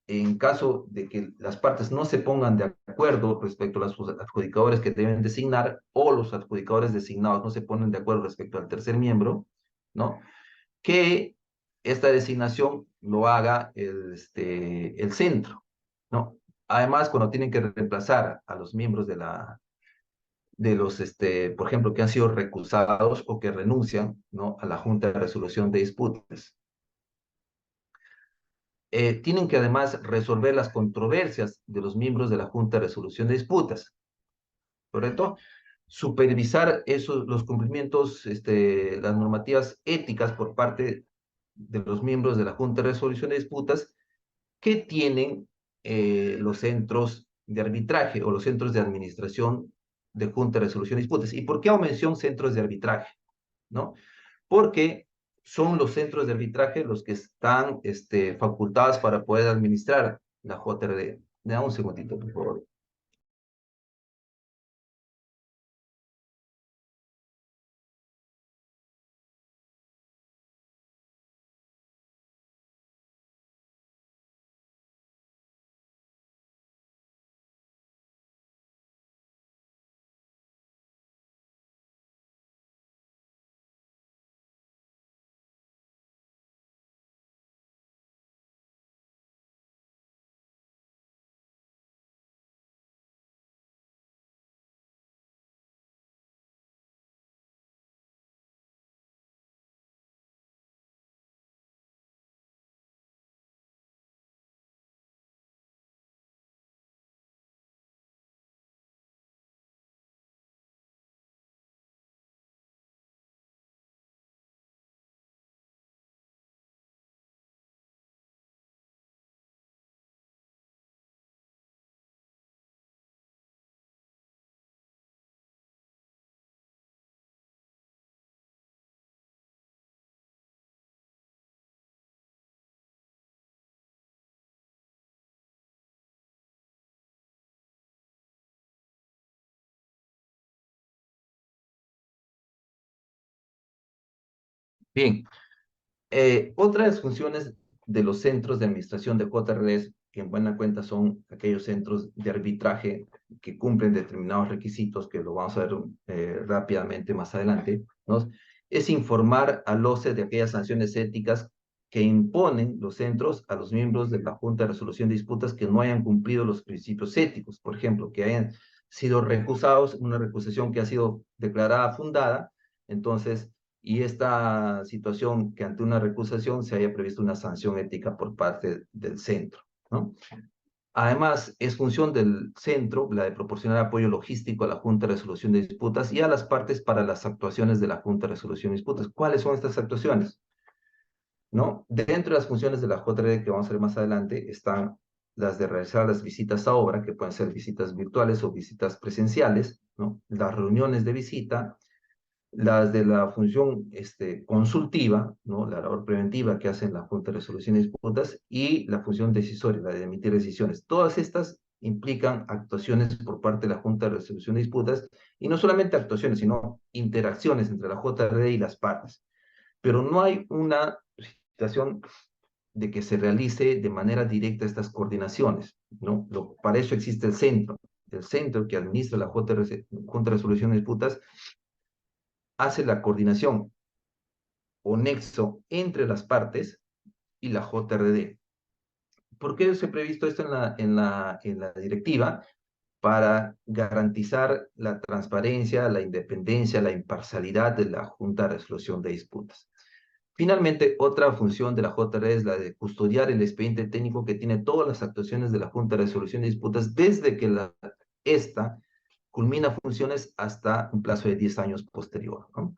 En caso de que las partes no se pongan de acuerdo respecto a los adjudicadores que deben designar o los adjudicadores designados no se ponen de acuerdo respecto al tercer miembro, ¿no? Que esta designación lo haga el centro, ¿no? Además, cuando tienen que reemplazar a los miembros por ejemplo, que han sido recusados o que renuncian, ¿no? A la Junta de Resolución de Disputas. tienen que además resolver las controversias de los miembros de la Junta de Resolución de Disputas, ¿correcto? Supervisar los cumplimientos, las normativas éticas por parte de los miembros de la Junta de Resolución de Disputas que tienen los centros de arbitraje o los centros de administración de Junta de Resolución de Disputas. ¿Y por qué hago mención centros de arbitraje? ¿No? Porque son los centros de arbitraje los que están facultados para poder administrar la JRD. Me da un segundito, por favor. Bien, otra de las funciones de los centros de administración de JRDs, que en buena cuenta son aquellos centros de arbitraje que cumplen determinados requisitos, que lo vamos a ver rápidamente más adelante, ¿no? Es informar al OCE de aquellas sanciones éticas que imponen los centros a los miembros de la Junta de Resolución de Disputas que no hayan cumplido los principios éticos, por ejemplo, que hayan sido recusados, una recusación que ha sido declarada fundada, entonces y esta situación que ante una recusación se haya previsto una sanción ética por parte del centro, ¿no? Además, es función del centro la de proporcionar apoyo logístico a la Junta de Resolución de Disputas y a las partes para las actuaciones de la Junta de Resolución de Disputas. ¿Cuáles son estas actuaciones? ¿No? Dentro de las funciones de la JRD que vamos a ver más adelante están las de realizar las visitas a obra, que pueden ser visitas virtuales o visitas presenciales, ¿no? Las reuniones de visita, las de la función consultiva, ¿no? La labor preventiva que hacen la Junta de Resolución de Disputas y la función decisoria, la de emitir decisiones. Todas estas implican actuaciones por parte de la Junta de Resolución de Disputas y no solamente actuaciones, sino interacciones entre la JRD y las partes. Pero no hay una situación de que se realice de manera directa estas coordinaciones, ¿no? Para eso existe el centro que administra la Junta de Resolución de Disputas hace la coordinación o nexo entre las partes y la JRD. ¿Por qué se ha previsto esto en la directiva? Para garantizar la transparencia, la independencia, la imparcialidad de la Junta de Resolución de Disputas. Finalmente, otra función de la JRD es la de custodiar el expediente técnico que tiene todas las actuaciones de la Junta de Resolución de Disputas desde que esta culmina funciones hasta un plazo de 10 años posterior, ¿no?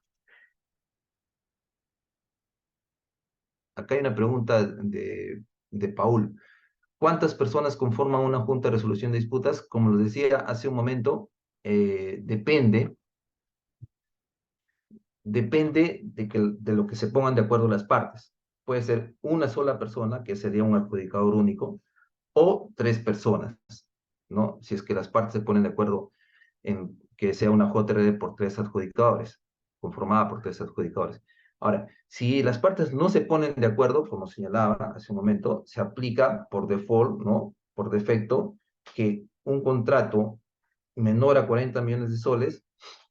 Acá hay una pregunta de Paul. ¿Cuántas personas conforman una junta de resolución de disputas? Como lo decía hace un momento, depende de lo que se pongan de acuerdo las partes. Puede ser una sola persona, que sería un adjudicador único, o tres personas, ¿no? Si es que las partes se ponen de acuerdo en que sea una JRD por tres adjudicadores, conformada por tres adjudicadores. Ahora, si las partes no se ponen de acuerdo, como señalaba hace un momento, se aplica por default, ¿no? Por defecto, que un contrato menor a 40 millones de soles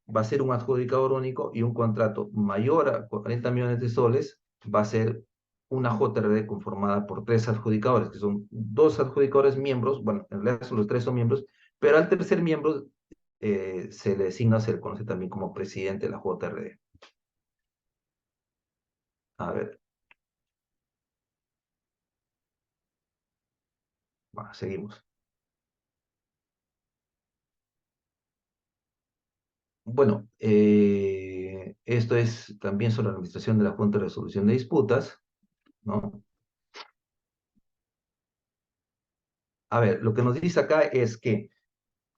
va a ser un adjudicador único y un contrato mayor a 40 millones de soles va a ser una JRD conformada por tres adjudicadores, que son dos adjudicadores miembros, bueno, en realidad los tres son miembros, pero al tercer miembro se le designa, se le conoce también como presidente de la JRD. A ver, Seguimos. Bueno, esto es también sobre la administración de la Junta de Resolución de Disputas, ¿no? A ver, lo que nos dice acá es que,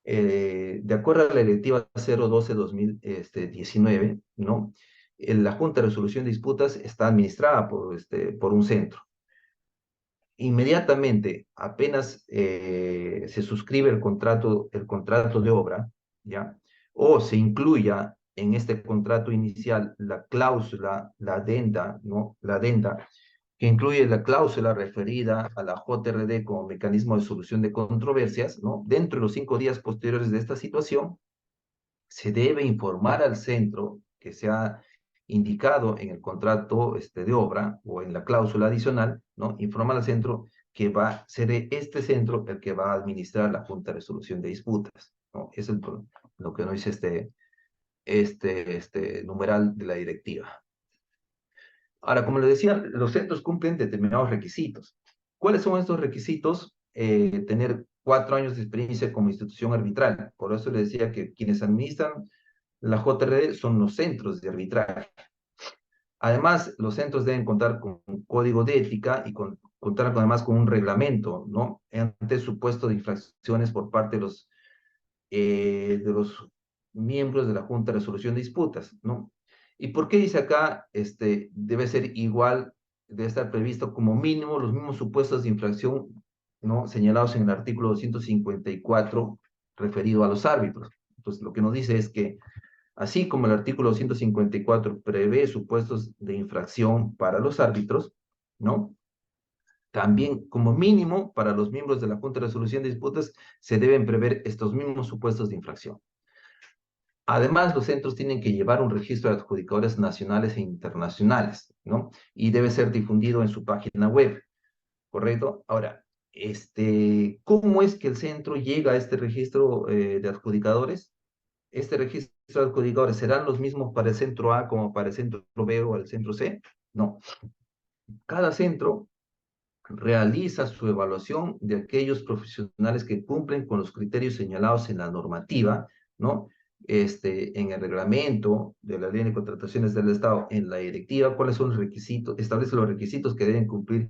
de acuerdo a la Directiva 012-2019, ¿no? La Junta de Resolución de Disputas está administrada por un centro. Inmediatamente, apenas se suscribe el contrato de obra, ¿ya? O se incluya en este contrato inicial la cláusula, la adenda, ¿no? La adenda, que incluye la cláusula referida a la JRD como mecanismo de solución de controversias, ¿no? Dentro de los 5 días posteriores de esta situación, se debe informar al centro que se ha indicado en el contrato de obra o en la cláusula adicional, ¿no? Informar al centro que va a ser este centro el que va a administrar la Junta de Resolución de Disputas, ¿no? Es lo que nos dice este numeral de la directiva. Ahora, como les decía, los centros cumplen determinados requisitos. ¿Cuáles son estos requisitos? Tener 4 años de experiencia como institución arbitral. Por eso les decía que quienes administran la JRD son los centros de arbitraje. Además, los centros deben contar con un código de ética y contar además con un reglamento, ¿no? Ante supuesto de infracciones por parte de los miembros de la Junta de Resolución de Disputas, ¿no? ¿Y por qué dice acá, debe ser igual, debe estar previsto como mínimo los mismos supuestos de infracción, ¿no? Señalados en el artículo 254 referido a los árbitros? Entonces, lo que nos dice es que así como el artículo 154 prevé supuestos de infracción para los árbitros, ¿no? También, como mínimo, para los miembros de la Junta de Resolución de Disputas se deben prever estos mismos supuestos de infracción. Además, los centros tienen que llevar un registro de adjudicadores nacionales e internacionales, ¿no? Y debe ser difundido en su página web, ¿correcto? Ahora, ¿cómo es que el centro llega a este registro de adjudicadores? Este registro de adjudicadores, ¿serán los mismos para el centro A como para el centro B o el centro C? No. Cada centro realiza su evaluación de aquellos profesionales que cumplen con los criterios señalados en la normativa, ¿no? En el reglamento de la ley de contrataciones del Estado, en la directiva, cuáles son los requisitos, establece los requisitos que deben cumplir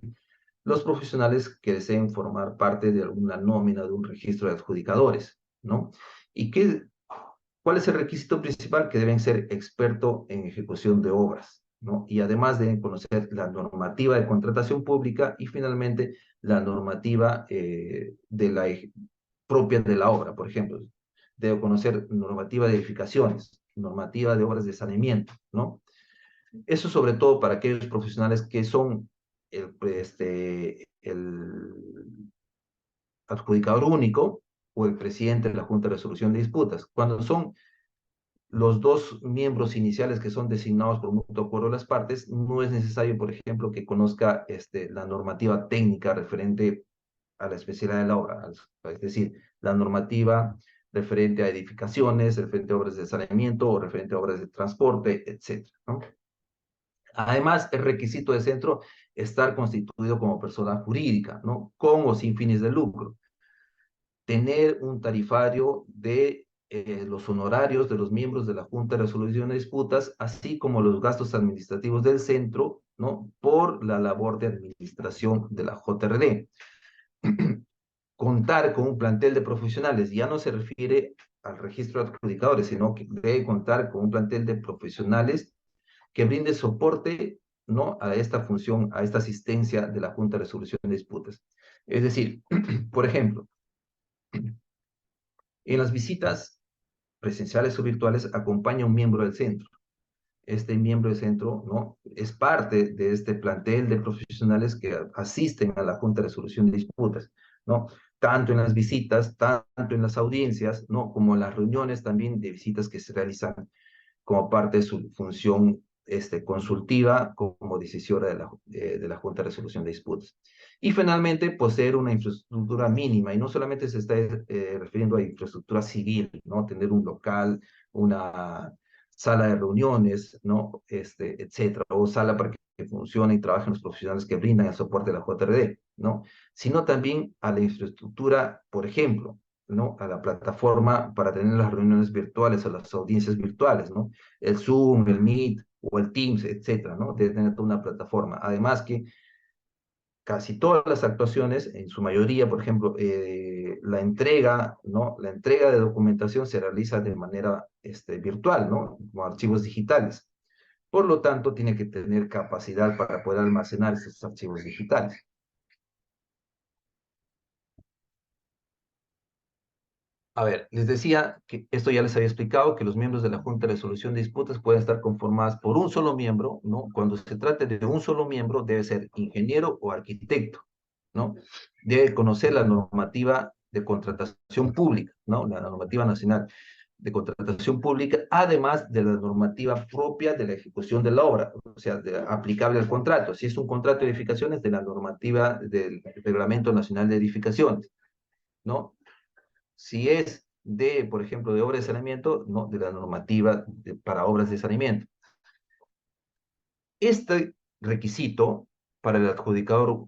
los profesionales que deseen formar parte de alguna nómina de un registro de adjudicadores, ¿no? ¿Y cuál es el requisito principal? Que deben ser expertos en ejecución de obras, ¿no? Y además deben conocer la normativa de contratación pública y finalmente la normativa propia de la obra. Por ejemplo, debe conocer normativa de edificaciones, normativa de obras de saneamiento, ¿no? Eso sobre todo para aquellos profesionales que son el adjudicador único o el presidente de la Junta de Resolución de Disputas. Cuando son los dos miembros iniciales que son designados por mutuo acuerdo de las partes, no es necesario, por ejemplo, que conozca la normativa técnica referente a la especialidad de la obra, es decir, la normativa referente a edificaciones, referente a obras de saneamiento o referente a obras de transporte, etcétera, ¿no? Además, es requisito de centro estar constituido como persona jurídica, ¿no? Con o sin fines de lucro. Tener un tarifario de los honorarios de los miembros de la Junta de Resolución de Disputas, así como los gastos administrativos del centro, ¿no? Por la labor de administración de la JRD. Contar con un plantel de profesionales ya no se refiere al registro de adjudicadores, sino que debe contar con un plantel de profesionales que brinde soporte, ¿no? A esta función, a esta asistencia de la Junta de Resolución de Disputas. Es decir, por ejemplo, en las visitas presenciales o virtuales acompaña un miembro del centro. Este miembro del centro, ¿no? Es parte de este plantel de profesionales que asisten a la Junta de Resolución de Disputas, ¿no? Tanto en las visitas, tanto en las audiencias, ¿no? Como en las reuniones también de visitas que se realizan como parte de su función consultiva como decisora de la Junta de Resolución de Disputas. Y finalmente, poseer una infraestructura mínima, y no solamente se está refiriendo a infraestructura civil, ¿no? Tener un local, una sala de reuniones, ¿no? Etcétera, o sala para que funcione y trabajen los profesionales que brindan el soporte de la JRD. ¿no? Sino también a la infraestructura, por ejemplo, ¿no? A la plataforma para tener las reuniones virtuales o las audiencias virtuales, ¿no? El Zoom, el Meet o el Teams, etcétera, ¿no? Debe tener toda una plataforma. Además que casi todas las actuaciones, en su mayoría, por ejemplo, la entrega, ¿no? La entrega de documentación se realiza de manera virtual, ¿no? Como archivos digitales. Por lo tanto, tiene que tener capacidad para poder almacenar esos archivos digitales. A ver, les decía que esto ya les había explicado, que los miembros de la Junta de Resolución de Disputas pueden estar conformadas por un solo miembro, ¿no? Cuando se trate de un solo miembro, debe ser ingeniero o arquitecto, ¿no? Debe conocer la normativa de contratación pública, ¿no? La normativa nacional de contratación pública, además de la normativa propia de la ejecución de la obra, o sea, aplicable al contrato. Si es un contrato de edificaciones, de la normativa del Reglamento Nacional de Edificaciones, ¿no? Si es de, por ejemplo, de obra de saneamiento, no, de la normativa para obras de saneamiento. Este requisito para el adjudicador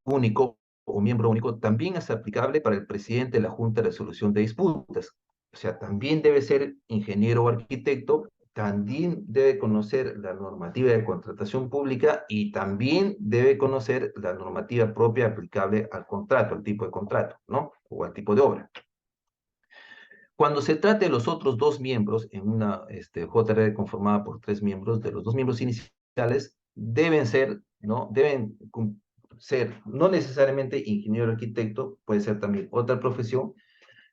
único o miembro único también es aplicable para el presidente de la Junta de Resolución de Disputas. O sea, también debe ser ingeniero o arquitecto, también debe conocer la normativa de contratación pública y también debe conocer la normativa propia aplicable al contrato, al tipo de contrato, ¿no? O al tipo de obra. Cuando se trate de los otros dos miembros, en una JR conformada por tres miembros, de los dos miembros iniciales, deben ser, ¿no? Deben ser, no necesariamente ingeniero arquitecto, puede ser también otra profesión,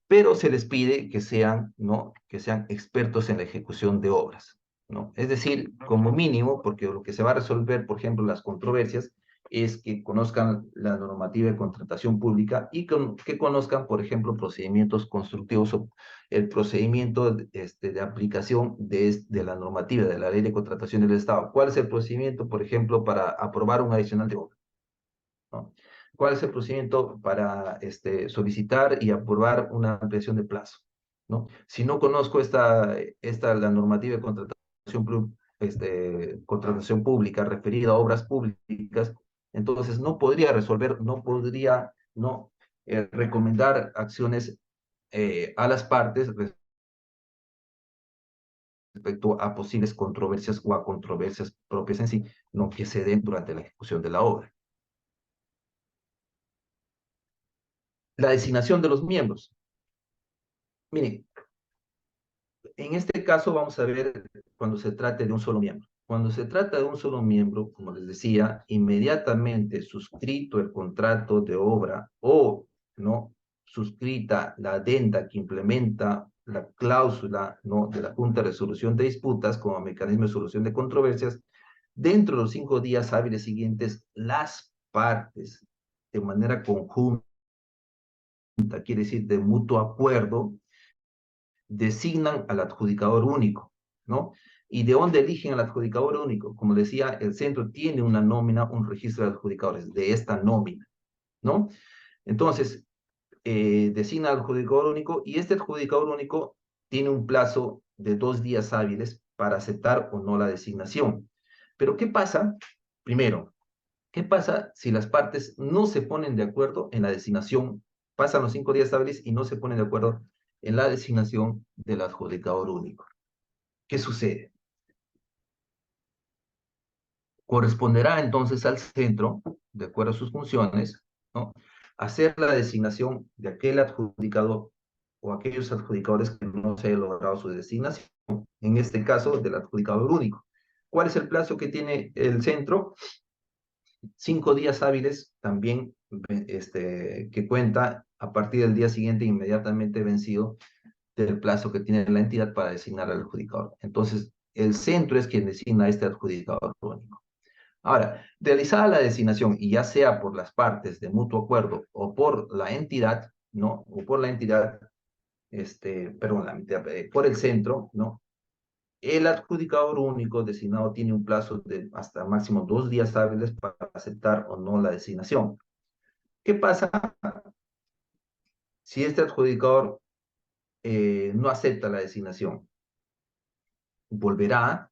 pero se les pide que sean, ¿no? Que sean expertos en la ejecución de obras, ¿no? Es decir, como mínimo, porque lo que se va a resolver, por ejemplo, las controversias, es que conozcan la normativa de contratación pública y que conozcan, por ejemplo, procedimientos constructivos o el procedimiento de aplicación de la normativa de la ley de contratación del Estado. ¿Cuál es el procedimiento, por ejemplo, para aprobar un adicional de obra? ¿No? ¿Cuál es el procedimiento para solicitar y aprobar una ampliación de plazo? ¿No? Si no conozco la normativa de contratación pública referida a obras públicas, entonces no podría resolver, no podría no, recomendar acciones a las partes respecto a posibles controversias o a controversias propias en sí, no que se den durante la ejecución de la obra. La designación de los miembros. Mire, en este caso vamos a ver cuando se trate de un solo miembro. Cuando se trata de un solo miembro, como les decía, inmediatamente suscrito el contrato de obra o no suscrita la adenda que implementa la cláusula no de la Junta de Resolución de Disputas como mecanismo de solución de controversias, dentro de los 5 días hábiles siguientes, las partes de manera conjunta, quiere decir de mutuo acuerdo, designan al adjudicador único, ¿no? ¿Y de dónde eligen al adjudicador único? Como decía, el centro tiene una nómina, un registro de adjudicadores de esta nómina, ¿no? Entonces, designa al adjudicador único y este adjudicador único tiene un plazo de 2 días hábiles para aceptar o no la designación. Pero ¿qué pasa? Primero, ¿qué pasa si las partes no se ponen de acuerdo en la designación? Pasan los 5 días hábiles y no se ponen de acuerdo en la designación del adjudicador único. ¿Qué sucede? Corresponderá entonces al centro, de acuerdo a sus funciones, ¿no? Hacer la designación de aquel adjudicador o aquellos adjudicadores que no se haya logrado su designación, en este caso del adjudicador único. ¿Cuál es el plazo que tiene el centro? 5 días hábiles también que cuenta a partir del día siguiente inmediatamente vencido del plazo que tiene la entidad para designar al adjudicador. Entonces, el centro es quien designa a este adjudicador único. Ahora, realizada la designación, y ya sea por las partes de mutuo acuerdo o por la entidad, ¿no? O por la entidad, perdón, por el centro, ¿no? El adjudicador único designado tiene un plazo de hasta máximo 2 días hábiles para aceptar o no la designación. ¿Qué pasa si este adjudicador no acepta la designación? Volverá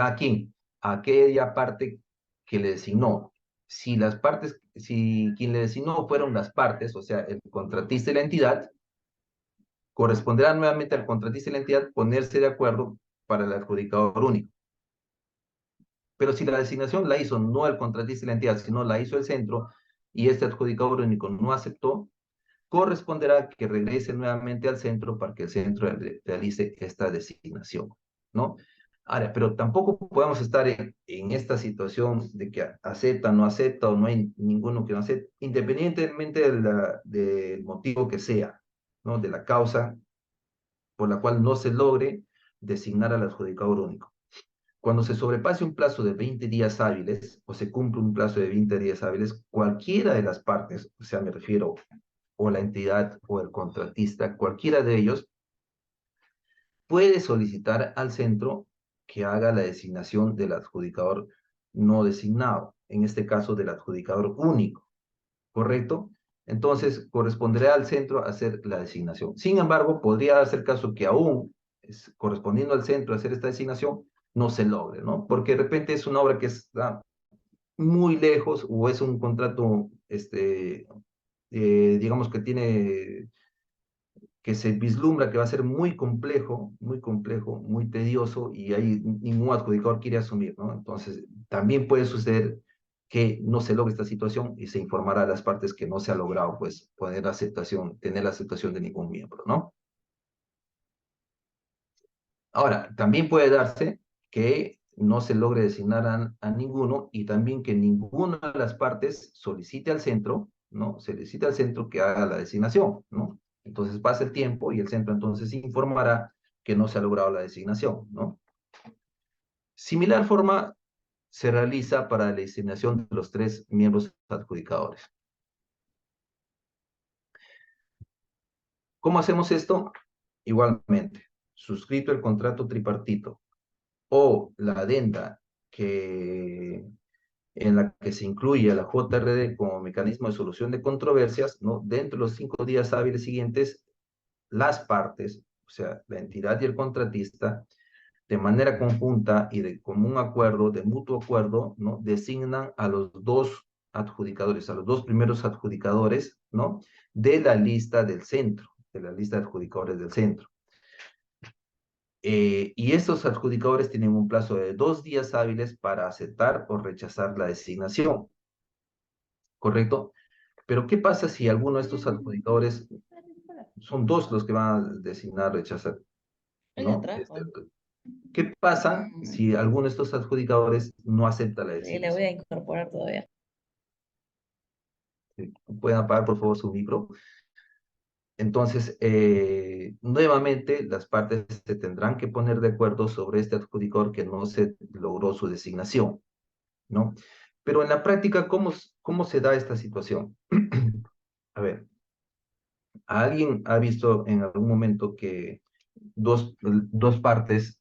a quién? A aquella parte que le designó. si las partes, si quien le designó fueron las partes, o sea, el contratista y la entidad, corresponderá nuevamente al contratista y la entidad ponerse de acuerdo para el adjudicador único. Pero si la designación la hizo no el contratista y la entidad, sino la hizo el centro, y este adjudicador único no aceptó, corresponderá que regrese nuevamente al centro para que el centro realice esta designación, ¿no? Ahora, pero tampoco podemos estar en esta situación de que acepta, no acepta o no hay ninguno que no acepte, independientemente del motivo que sea, ¿no? De la causa por la cual no se logre designar al adjudicador único. Cuando se sobrepase un plazo de 20 días hábiles o se cumple un plazo de 20 días hábiles, cualquiera de las partes, o sea, me refiero o la entidad o el contratista, cualquiera de ellos, puede solicitar al centro que haga la designación del adjudicador no designado, en este caso del adjudicador único, ¿correcto? Entonces, corresponderá al centro hacer la designación. Sin embargo, podría darse el caso que aún, correspondiendo al centro hacer esta designación, no se logre, ¿no? Porque de repente es una obra que está muy lejos o es un contrato, digamos que tiene que se vislumbra que va a ser muy complejo, muy tedioso y ahí ningún adjudicador quiere asumir, ¿no? Entonces, también puede suceder que no se logre esta situación y se informará a las partes que no se ha logrado, pues, tener la aceptación de ningún miembro, ¿no? Ahora, también puede darse que no se logre designar a ninguno y también que ninguna de las partes solicite al centro, ¿no? Solicite al centro que haga la designación, ¿no? Entonces pasa el tiempo y el centro entonces informará que no se ha logrado la designación, ¿no? Similar forma se realiza para la designación de los tres miembros adjudicadores. ¿Cómo hacemos esto? Igualmente, suscrito el contrato tripartito o la adenda que, en la que se incluye a la JRD como mecanismo de solución de controversias, ¿no? Dentro de los 5 días hábiles siguientes, las partes, o sea, la entidad y el contratista, de manera conjunta y de común acuerdo, de mutuo acuerdo, ¿no? Designan a los dos adjudicadores, a los dos primeros adjudicadores, ¿no? De la lista del centro, de la lista de adjudicadores del centro. Y estos adjudicadores tienen un plazo de 2 días hábiles para aceptar o rechazar la designación, ¿correcto? Pero ¿qué pasa si alguno de estos adjudicadores, son dos los que van a designar, rechazar, ¿El ¿no? trajo? ¿Qué pasa si alguno de estos adjudicadores no acepta la Sí, le voy a designación? incorporar todavía. ¿Sí? ¿Pueden apagar, por favor, su micro? Entonces, nuevamente, las partes se tendrán que poner de acuerdo sobre este adjudicador que no se logró su designación, ¿no? Pero en la práctica, ¿cómo se da esta situación? A ver, ¿alguien ha visto en algún momento que dos partes,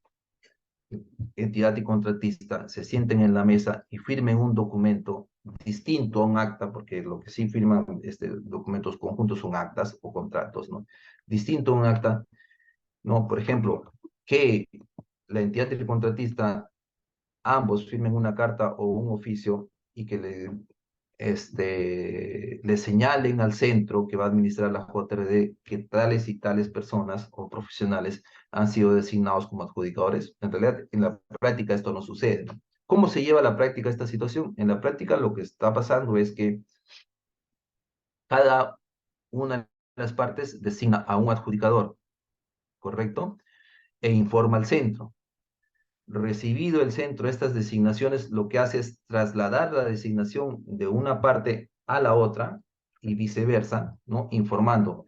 entidad y contratista, se sienten en la mesa y firmen un documento distinto a un acta, porque lo que sí firman documentos conjuntos son actas o contratos, ¿no? Distinto a un acta, ¿no? Por ejemplo, que la entidad y el contratista ambos firmen una carta o un oficio y que le señalen al centro que va a administrar la JRD que tales y tales personas o profesionales han sido designados como adjudicadores. En realidad, en la práctica esto no sucede, ¿no? ¿Cómo se lleva a la práctica esta situación? En la práctica lo que está pasando es que cada una de las partes designa a un adjudicador, ¿correcto? E informa al centro. Recibido el centro estas designaciones, lo que hace es trasladar la designación de una parte a la otra y viceversa, ¿no? Informando,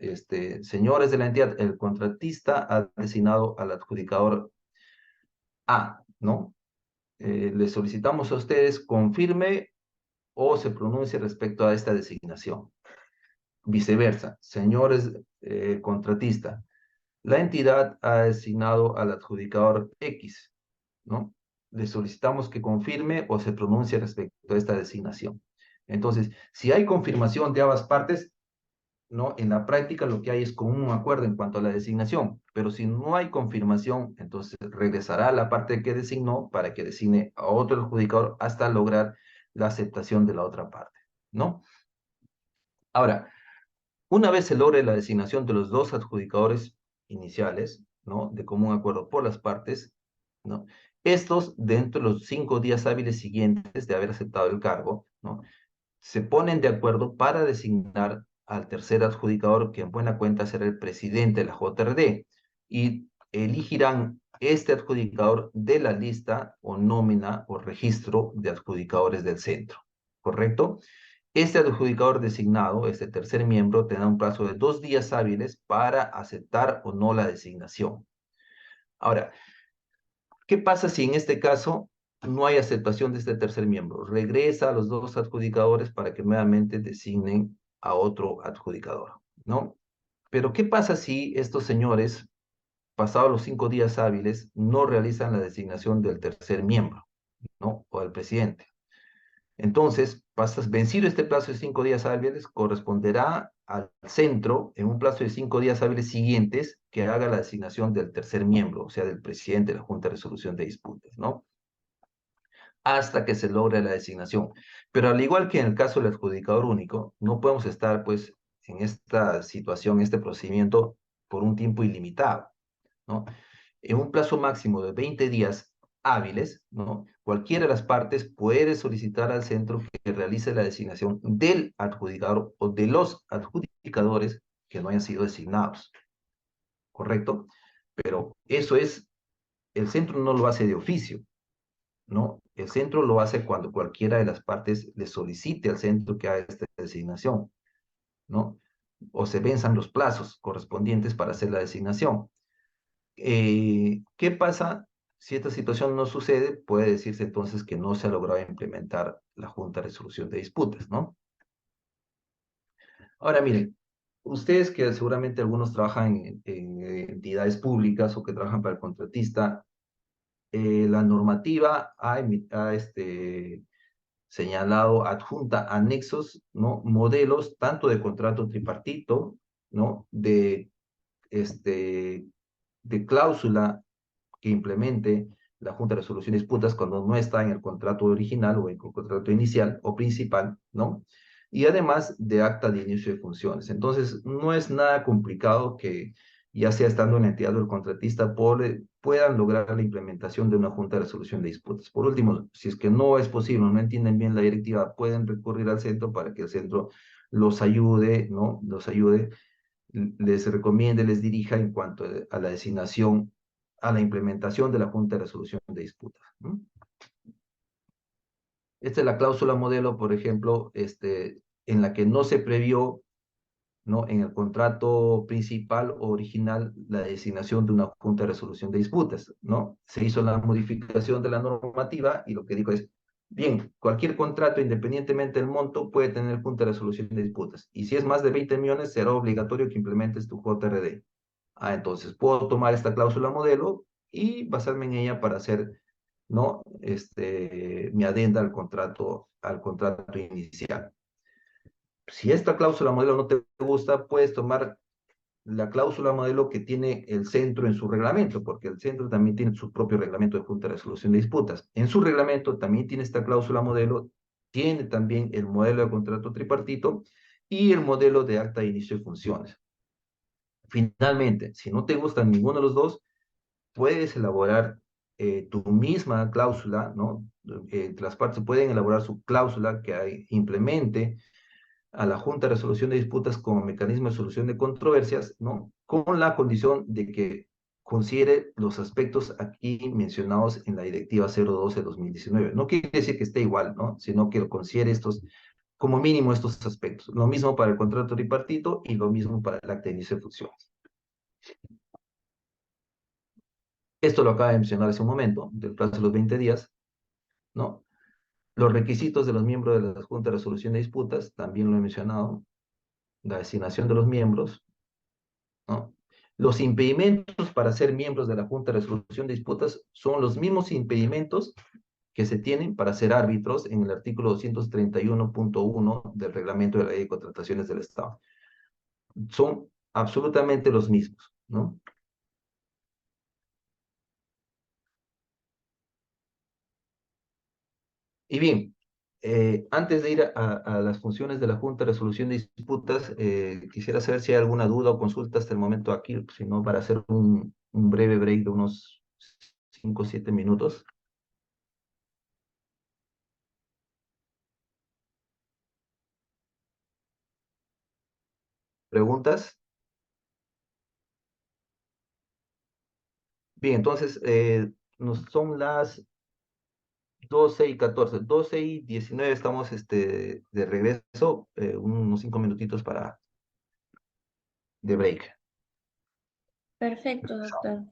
señores de la entidad, el contratista ha designado al adjudicador A, ¿no? Le solicitamos a ustedes confirme o se pronuncie respecto a esta designación. Viceversa, señores contratista, la entidad ha designado al adjudicador X, ¿no? Le solicitamos que confirme o se pronuncie respecto a esta designación. Entonces, si hay confirmación de ambas partes, ¿no? En la práctica lo que hay es común acuerdo en cuanto a la designación, pero si no hay confirmación, entonces regresará a la parte que designó para que designe a otro adjudicador hasta lograr la aceptación de la otra parte, ¿no? Ahora, una vez se logre la designación de los dos adjudicadores iniciales, ¿no? De común acuerdo por las partes, ¿no? Estos, dentro de los 5 días hábiles siguientes de haber aceptado el cargo, ¿no? Se ponen de acuerdo para designar al tercer adjudicador, que en buena cuenta será el presidente de la JRD, y elegirán este adjudicador de la lista o nómina o registro de adjudicadores del centro, ¿correcto? Este adjudicador designado, este tercer miembro, tendrá un plazo de 2 días hábiles para aceptar o no la designación. Ahora, ¿qué pasa si en este caso no hay aceptación de este tercer miembro? Regresa a los dos adjudicadores para que nuevamente designen a otro adjudicador, ¿no? Pero ¿qué pasa si estos señores, pasados los 5 días hábiles, no realizan la designación del tercer miembro, ¿no? O del presidente. Entonces, vencido este plazo de 5 días hábiles, corresponderá al centro, en un plazo de 5 días hábiles siguientes, que haga la designación del tercer miembro, o sea, del presidente de la Junta de Resolución de Disputas, ¿no? Hasta que se logre la designación. Pero al igual que en el caso del adjudicador único, no podemos estar, pues, en esta situación, este procedimiento, por un tiempo ilimitado, ¿no? En un plazo máximo de 20 días hábiles, ¿no? Cualquiera de las partes puede solicitar al centro que realice la designación del adjudicador o de los adjudicadores que no hayan sido designados, ¿correcto? Pero eso es, el centro no lo hace de oficio, ¿no? El centro lo hace cuando cualquiera de las partes le solicite al centro que haga esta designación, ¿no? O se venzan los plazos correspondientes para hacer la designación. ¿Qué pasa si esta situación no sucede? Puede decirse entonces que no se ha logrado implementar la Junta de Resolución de Disputas, ¿no? Ahora, miren, ustedes que seguramente algunos trabajan en entidades públicas o que trabajan para el contratista, la normativa señalado adjunta anexos, ¿no? Modelos tanto de contrato tripartito, ¿no? Este, de cláusula que implemente la Junta de Resolución de Disputas cuando no está en el contrato original o en el contrato inicial o principal, ¿no? Y además de acta de inicio de funciones. Entonces, no es nada complicado que, ya sea estando en la entidad o el contratista, puedan lograr la implementación de una Junta de Resolución de Disputas. Por último, si es que no es posible, no entienden bien la directiva, pueden recurrir al centro para que el centro los ayude, ¿no? Los ayude, les recomiende, les dirija en cuanto a la designación, a la implementación de la Junta de Resolución de Disputas, ¿no? Esta es la cláusula modelo, por ejemplo, en la que no se previó, ¿no? En el contrato principal o original la designación de una Junta de Resolución de Disputas, ¿no? Se hizo la modificación de la normativa y lo que dijo es, bien, cualquier contrato, independientemente del monto, puede tener Junta de Resolución de Disputas. Y si es más de 20 millones, será obligatorio que implementes tu JRD. Entonces puedo tomar esta cláusula modelo y basarme en ella para hacer, ¿no? Mi adenda al contrato inicial. Si esta cláusula modelo no te gusta, puedes tomar la cláusula modelo que tiene el centro en su reglamento, porque el centro también tiene su propio reglamento de Junta de Resolución de Disputas. En su reglamento también tiene esta cláusula modelo, tiene también el modelo de contrato tripartito y el modelo de acta de inicio de funciones. Finalmente, si no te gustan ninguno de los dos, puedes elaborar tu misma cláusula, ¿no? Las partes pueden elaborar su cláusula que implemente a la Junta de Resolución de Disputas como mecanismo de solución de controversias, ¿no? Con la condición de que considere los aspectos aquí mencionados en la Directiva 012-2019. No quiere decir que esté igual, ¿no? Sino que considere como mínimo estos aspectos. Lo mismo para el contrato tripartito y lo mismo para el acta de inicio de funciones. Esto lo acaba de mencionar hace un momento, del plazo de los 20 días, ¿no? Los requisitos de los miembros de la Junta de Resolución de Disputas, también lo he mencionado, la designación de los miembros, ¿no? Los impedimentos para ser miembros de la Junta de Resolución de Disputas son los mismos impedimentos que se tienen para ser árbitros en el artículo 231.1 del Reglamento de la Ley de Contrataciones del Estado. Son absolutamente los mismos, ¿no? Y bien, Antes de ir a las funciones de la Junta de Resolución de Disputas, quisiera saber si hay alguna duda o consulta hasta el momento aquí, si no, para hacer un breve break de unos 5 o 7 minutos. ¿Preguntas? Bien, entonces, son las 12:14, 12:19 estamos de regreso, unos 5 minutitos de break. Perfecto, doctor.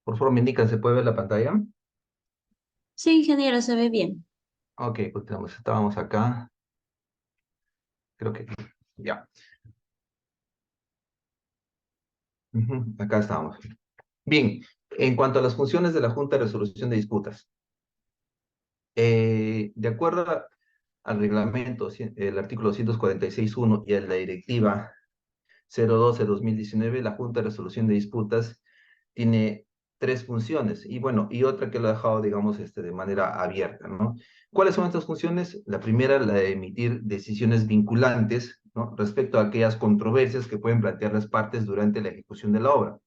Por favor, me indican, ¿se puede ver la pantalla? Sí, ingeniero, se ve bien. Ok, continuamos. Estábamos acá. Creo que ya. Ujú, acá estábamos. Bien, en cuanto a las funciones de la Junta de Resolución de Disputas, de acuerdo al reglamento, el artículo 246.1 y a la directiva 012/2019, la Junta de Resolución de Disputas tiene tres funciones y bueno, y otra que lo ha dejado, digamos, de manera abierta, ¿no? ¿Cuáles son estas funciones? La primera, la de emitir decisiones vinculantes, ¿no? Respecto a aquellas controversias que pueden plantear las partes durante la ejecución de la obra.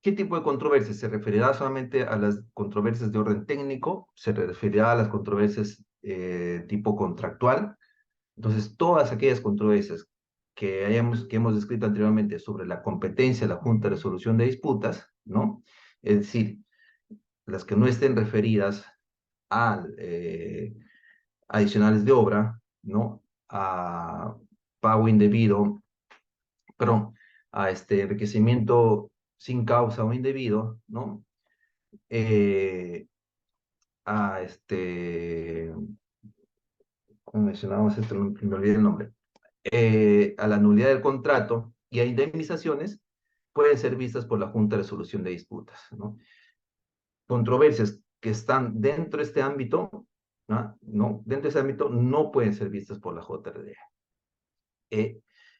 ¿Qué tipo de controversias? ¿Se referirá solamente a las controversias de orden técnico? ¿Se referirá a las controversias tipo contractual? Entonces, todas aquellas controversias que hemos descrito anteriormente sobre la competencia de la Junta de Resolución de Disputas, ¿no? Es decir, las que no estén referidas a adicionales de obra, ¿no? A pago indebido, perdón, a enriquecimiento sin causa o indebido, ¿no? Eh, a ¿cómo mencionábamos esto? Me olvidé el nombre. A la nulidad del contrato y a indemnizaciones pueden ser vistas por la Junta de Resolución de Disputas, ¿no? Controversias que están dentro de este ámbito, ¿no? Dentro de ese ámbito no pueden ser vistas por la JRD.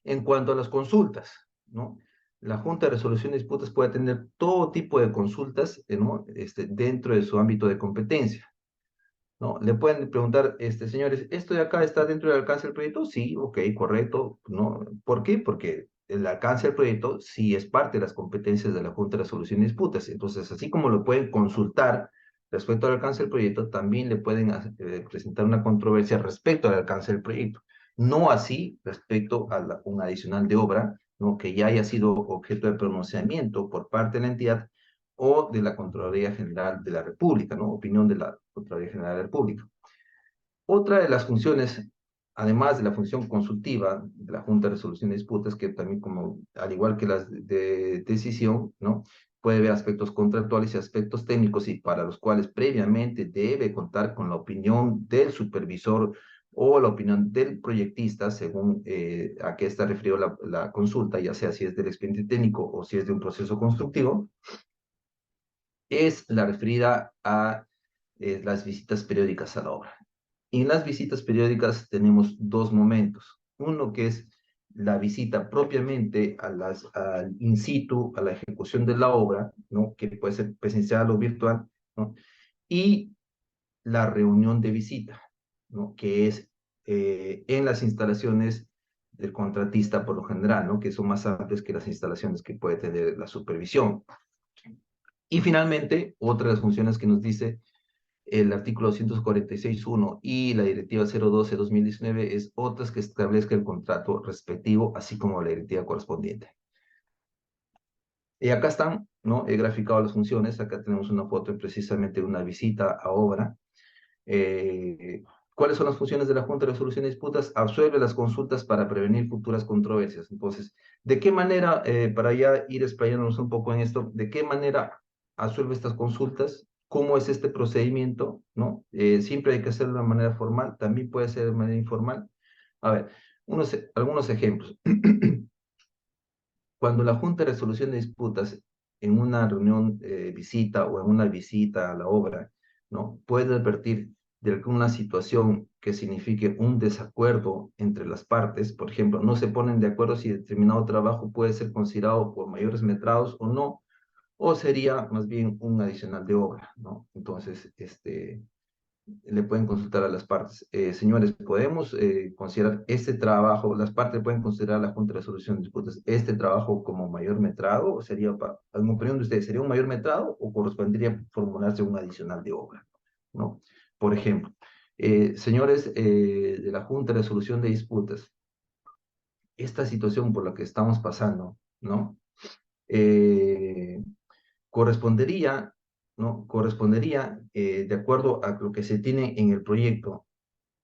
En cuanto a las consultas, ¿no? La Junta de Resolución de Disputas puede tener todo tipo de consultas, ¿no? Dentro de su ámbito de competencia. ¿No? Le pueden preguntar, señores, ¿esto de acá está dentro del alcance del proyecto? Sí, ok, correcto, ¿no? ¿Por qué? Porque el alcance del proyecto sí es parte de las competencias de la Junta de Resolución de Disputas. Entonces, así como lo pueden consultar respecto al alcance del proyecto, también le pueden presentar una controversia respecto al alcance del proyecto. No así respecto a un adicional de obra, ¿no? Que ya haya sido objeto de pronunciamiento por parte de la entidad o de la Contraloría General de la República, ¿no? Opinión de la Contraloría General de la República. Otra de las funciones, además de la función consultiva de la Junta de Resolución de Disputas, que también como, al igual que las de decisión, ¿no? Puede ver aspectos contractuales y aspectos técnicos y para los cuales previamente debe contar con la opinión del supervisor o la opinión del proyectista, según a qué está referido la consulta, ya sea si es del expediente técnico o si es de un proceso constructivo, es la referida a las visitas periódicas a la obra. Y en las visitas periódicas tenemos dos momentos. Uno que es la visita propiamente al in situ, a la ejecución de la obra, ¿no? Que puede ser presencial o virtual, ¿no? Y la reunión de visita, ¿no? Que es en las instalaciones del contratista por lo general, ¿no? Que son más amplias que las instalaciones que puede tener la supervisión. Y finalmente, otra de las funciones que nos dice el artículo 246.1 y la directiva 012/2019 es otras que establezca el contrato respectivo, así como la directiva correspondiente. Y acá están, ¿no? He graficado las funciones, acá tenemos una foto precisamente de una visita a obra. Eh, ¿Cuáles son las funciones de la Junta de Resolución de Disputas? Absuelve las consultas para prevenir futuras controversias. Entonces, ¿de qué manera, para ya ir explayándonos un poco en esto, de qué manera absuelve estas consultas? ¿Cómo es este procedimiento? ¿No? Siempre hay que hacerlo de manera formal, también puede ser de manera informal. A ver, algunos ejemplos. Cuando la Junta de Resolución de Disputas en una reunión visita o en una visita a la obra, ¿no? Puede advertir de alguna situación que signifique un desacuerdo entre las partes, por ejemplo, no se ponen de acuerdo si determinado trabajo puede ser considerado por mayores metrados o no, o sería más bien un adicional de obra, ¿no? Entonces, le pueden consultar a las partes. Señores, podemos considerar este trabajo, las partes pueden considerar la Junta de Resolución de Disputas, este trabajo como mayor metrado, o sería, en opinión de ustedes, ¿sería un mayor metrado o correspondería formularse un adicional de obra? ¿No? Por ejemplo, señores de la Junta de Resolución de Disputas, esta situación por la que estamos pasando, ¿no? Eh, correspondería, ¿no? Correspondería, de acuerdo a lo que se tiene en el proyecto,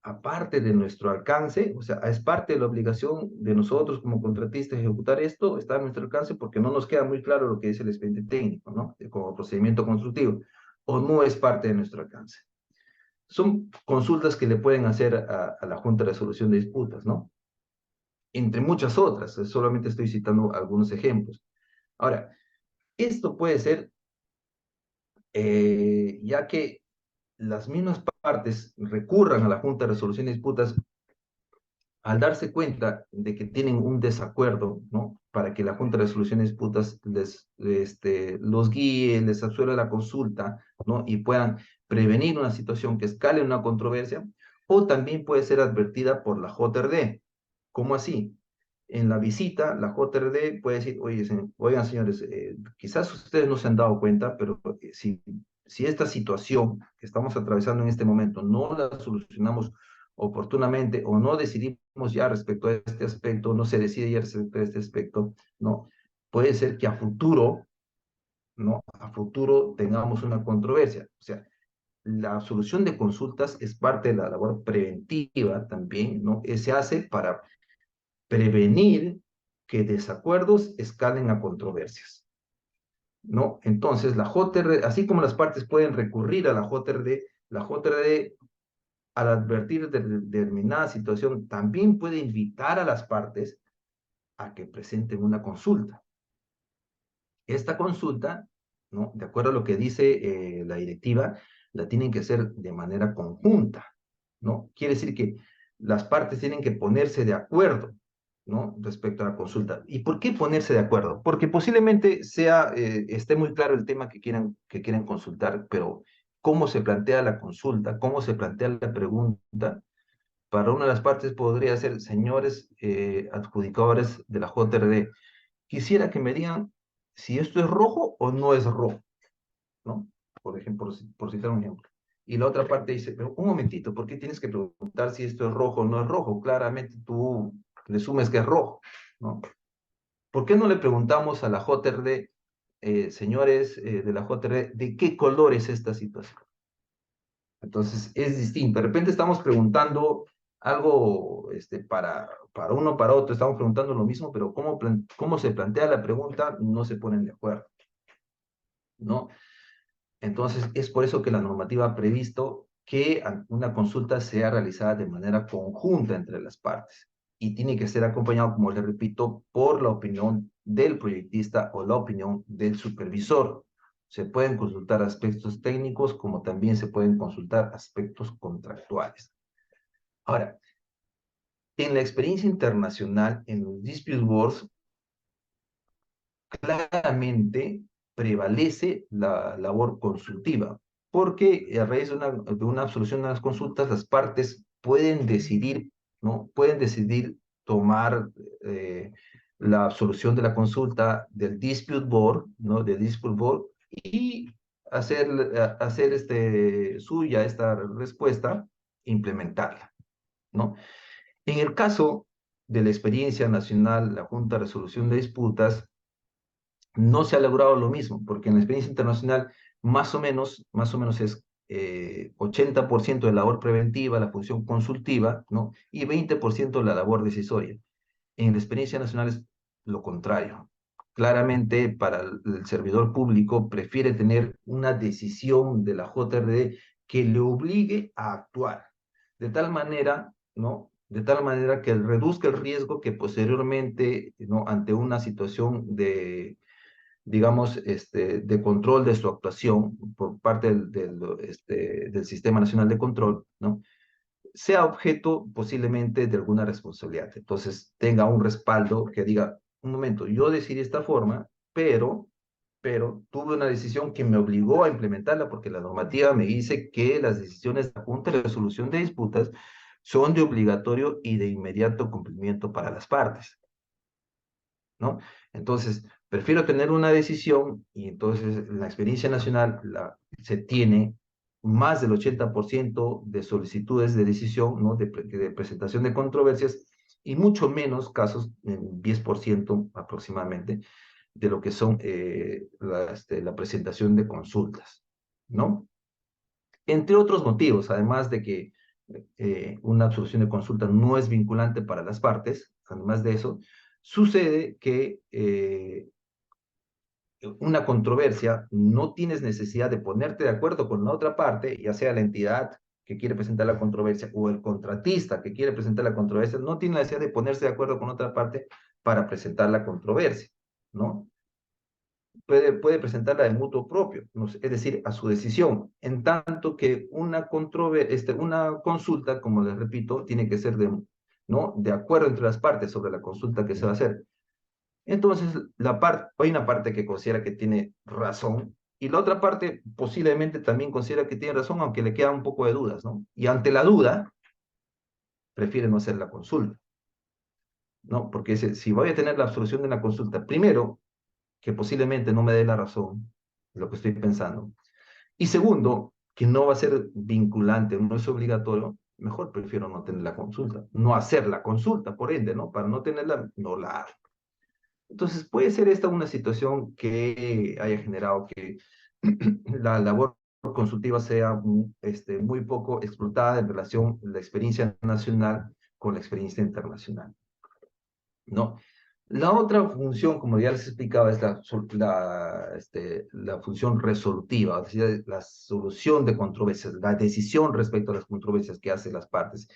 aparte de nuestro alcance, o sea, es parte de la obligación de nosotros como contratistas ejecutar esto, está a nuestro alcance porque no nos queda muy claro lo que dice el expediente técnico, ¿no? Como procedimiento constructivo, o no es parte de nuestro alcance. Son consultas que le pueden hacer a la Junta de Resolución de Disputas, ¿no? Entre muchas otras, solamente estoy citando algunos ejemplos. Ahora, esto puede ser, ya que las mismas partes recurran a la Junta de Resolución de Disputas al darse cuenta de que tienen un desacuerdo, ¿no? Para que la Junta de Resolución de Disputas los guíe, les absuelva la consulta, ¿no? Y puedan prevenir una situación que escale en una controversia, o también puede ser advertida por la JRD. ¿Cómo así? En la visita, la JRD puede decir, oye, oigan, señores, quizás ustedes no se han dado cuenta, pero si esta situación que estamos atravesando en este momento no la solucionamos oportunamente o no decidimos ya respecto a este aspecto, no se decide ya respecto a este aspecto, ¿no? Puede ser que a futuro, ¿no? A futuro tengamos una controversia. O sea, la solución de consultas es parte de la labor preventiva también, ¿no? Se hace para prevenir que desacuerdos escalen a controversias, ¿no? Entonces, la JRD, así como las partes pueden recurrir a la JRD al advertir de determinada situación, también puede invitar a las partes a que presenten una consulta. Esta consulta, ¿no? De acuerdo a lo que dice la directiva, la tienen que hacer de manera conjunta, ¿no? Quiere decir que las partes tienen que ponerse de acuerdo, ¿no? Respecto a la consulta. ¿Y por qué ponerse de acuerdo? Porque posiblemente esté muy claro el tema que quieran consultar, pero cómo se plantea la consulta, cómo se plantea la pregunta, para una de las partes podría ser, señores adjudicadores de la JRD, quisiera que me digan si esto es rojo o no es rojo, ¿no? Por ejemplo, por citar un ejemplo. Y la otra parte dice, pero un momentito, ¿por qué tienes que preguntar si esto es rojo o no es rojo? Claramente tú le sumes que es rojo, ¿no? ¿Por qué no le preguntamos a la JRD, señores de la JRD, de qué color es esta situación? Entonces, es distinto. De repente estamos preguntando algo para uno, para otro, estamos preguntando lo mismo, pero cómo se plantea la pregunta, no se ponen de acuerdo, ¿no? Entonces, es por eso que la normativa ha previsto que una consulta sea realizada de manera conjunta entre las partes y tiene que ser acompañado, como le repito, por la opinión del proyectista o la opinión del supervisor. Se pueden consultar aspectos técnicos como también se pueden consultar aspectos contractuales. Ahora, en la experiencia internacional, en los dispute boards, claramente prevalece la labor consultiva, porque a raíz de una absolución de las consultas, las partes pueden decidir, ¿no? Pueden decidir tomar la absolución de la consulta del dispute board, ¿no? Del dispute board, y hacer suya esta respuesta, implementarla, ¿no? En el caso de la experiencia nacional, la Junta de Resolución de Disputas, no se ha logrado lo mismo, porque en la experiencia internacional más o menos es 80% de labor preventiva, la función consultiva, ¿no? Y 20% la labor decisoria. En la experiencia nacional es lo contrario. Claramente, para el servidor público prefiere tener una decisión de la JRD que le obligue a actuar, de tal manera, ¿no? De tal manera que reduzca el riesgo que posteriormente, ¿no? Ante una situación digamos, de control de su actuación por parte del Sistema Nacional de Control, ¿no? Sea objeto posiblemente de alguna responsabilidad. Entonces, tenga un respaldo que diga, un momento, yo decidí esta forma, pero tuve una decisión que me obligó a implementarla porque la normativa me dice que las decisiones de la Junta de Resolución de Disputas son de obligatorio y de inmediato cumplimiento para las partes, ¿no? Entonces, prefiero tener una decisión y entonces en la experiencia nacional se tiene más del 80% de solicitudes de decisión, ¿no? De presentación de controversias y mucho menos casos, en 10% aproximadamente, de lo que son la presentación de consultas, ¿no? Entre otros motivos, además de que una absolución de consulta no es vinculante para las partes. Además de eso, sucede que una controversia no tienes necesidad de ponerte de acuerdo con la otra parte, ya sea la entidad que quiere presentar la controversia o el contratista que quiere presentar la controversia, no tiene la necesidad de ponerse de acuerdo con otra parte para presentar la controversia, ¿no? Puede presentarla de mutuo propio, ¿no? Es decir, a su decisión, en tanto que una consulta, como les repito, tiene que ser ¿no? de acuerdo entre las partes sobre la consulta que se va a hacer. Entonces, hay una parte que considera que tiene razón y la otra parte posiblemente también considera que tiene razón, aunque le queda un poco de dudas, ¿no? Y ante la duda, prefiere no hacer la consulta, ¿no? Porque si voy a tener la absolución de la consulta, primero, que posiblemente no me dé la razón de lo que estoy pensando, y segundo, que no va a ser vinculante, no es obligatorio, mejor prefiero no tener la consulta, no hacer la consulta, por ende, ¿no? Para no tenerla, no la hago. Entonces, puede ser esta una situación que haya generado que la labor consultiva sea muy poco explotada en relación a la experiencia nacional con la experiencia internacional, ¿no? La otra función, como ya les explicaba, es la función resolutiva, es decir, la solución de controversias, la decisión respecto a las controversias que hacen las partes.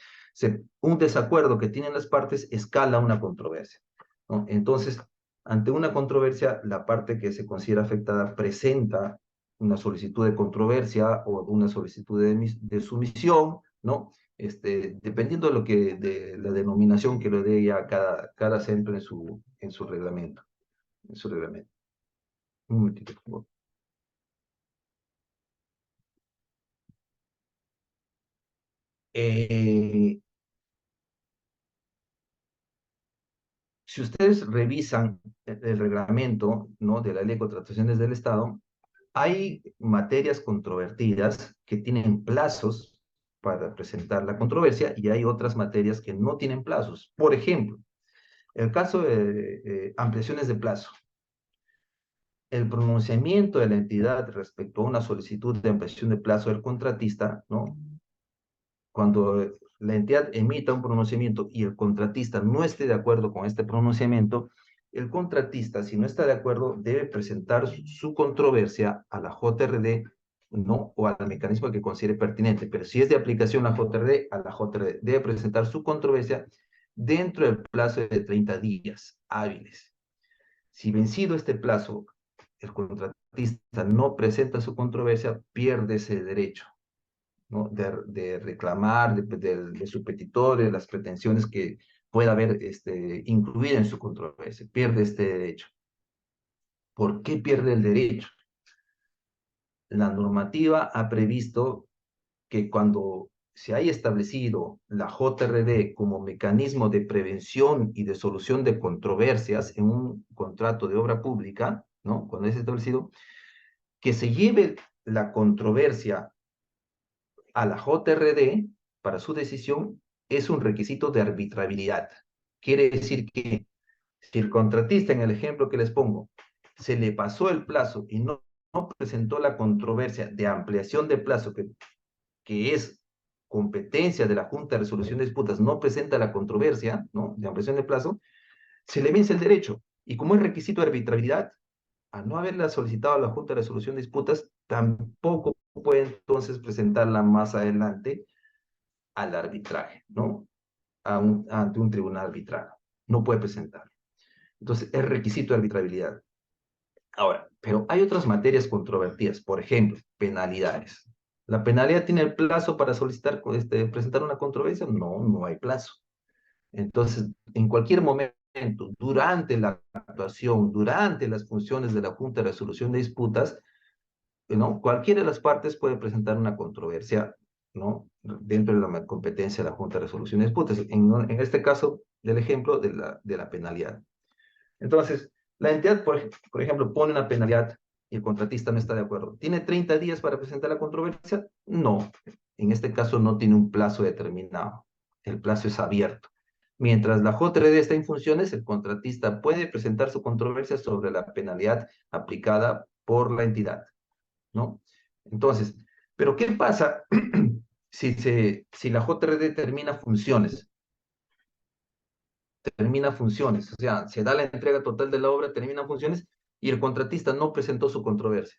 Un desacuerdo que tienen las partes escala una controversia, ¿no? Entonces, ante una controversia, la parte que se considera afectada presenta una solicitud de controversia o una solicitud de sumisión, ¿no? Dependiendo de la denominación que le dé ya cada centro en su reglamento. En su reglamento. Un momentito, por favor. Eh, si ustedes revisan el reglamento, ¿no? de la Ley de Contrataciones del Estado, hay materias controvertidas que tienen plazos para presentar la controversia y hay otras materias que no tienen plazos. Por ejemplo, el caso de ampliaciones de plazo. El pronunciamiento de la entidad respecto a una solicitud de ampliación de plazo del contratista, ¿no? Cuando la entidad emita un pronunciamiento y el contratista no esté de acuerdo con este pronunciamiento, el contratista, si no está de acuerdo, debe presentar su controversia a la JRD, ¿no? O al mecanismo que considere pertinente. Pero si es de aplicación a la JRD debe presentar su controversia dentro del plazo de 30 días hábiles. Si vencido este plazo, el contratista no presenta su controversia, pierde ese derecho, ¿no? de reclamar de su petitorio, las pretensiones que pueda haber incluida en su controversia. Pierde este derecho. ¿Por qué pierde el derecho? La normativa ha previsto que cuando se haya establecido la JRD como mecanismo de prevención y de solución de controversias en un contrato de obra pública, ¿no? Cuando es establecido, que se lleve la controversia a la JRD para su decisión es un requisito de arbitrabilidad. Quiere decir que si el contratista, en el ejemplo que les pongo, se le pasó el plazo y no presentó la controversia de ampliación de plazo que es competencia de la Junta de Resolución de Disputas, no presenta la controversia, ¿no? de ampliación de plazo, se le vence el derecho. Y como es requisito de arbitrabilidad, al no haberla solicitado a la Junta de Resolución de Disputas, tampoco puede entonces presentarla más adelante al arbitraje, ¿no? Ante un tribunal arbitral. No puede presentar. Entonces, es requisito de arbitrabilidad. Ahora, pero hay otras materias controvertidas, por ejemplo, penalidades. ¿La penalidad tiene el plazo para solicitar, presentar una controversia? No, no hay plazo. Entonces, en cualquier momento, durante la actuación, durante las funciones de la Junta de Resolución de Disputas, ¿no? Cualquiera de las partes puede presentar una controversia, ¿no? Dentro de la competencia de la Junta de Resolución de Disputas. En este caso, del ejemplo de la penalidad. Entonces, la entidad, por ejemplo, pone una penalidad y el contratista no está de acuerdo. ¿Tiene 30 días para presentar la controversia? No. En este caso no tiene un plazo determinado. El plazo es abierto. Mientras la JRD está en funciones, el contratista puede presentar su controversia sobre la penalidad aplicada por la entidad, ¿no? Entonces, pero ¿qué pasa si la JRD termina funciones, o sea, se da la entrega total de la obra, termina funciones, y el contratista no presentó su controversia.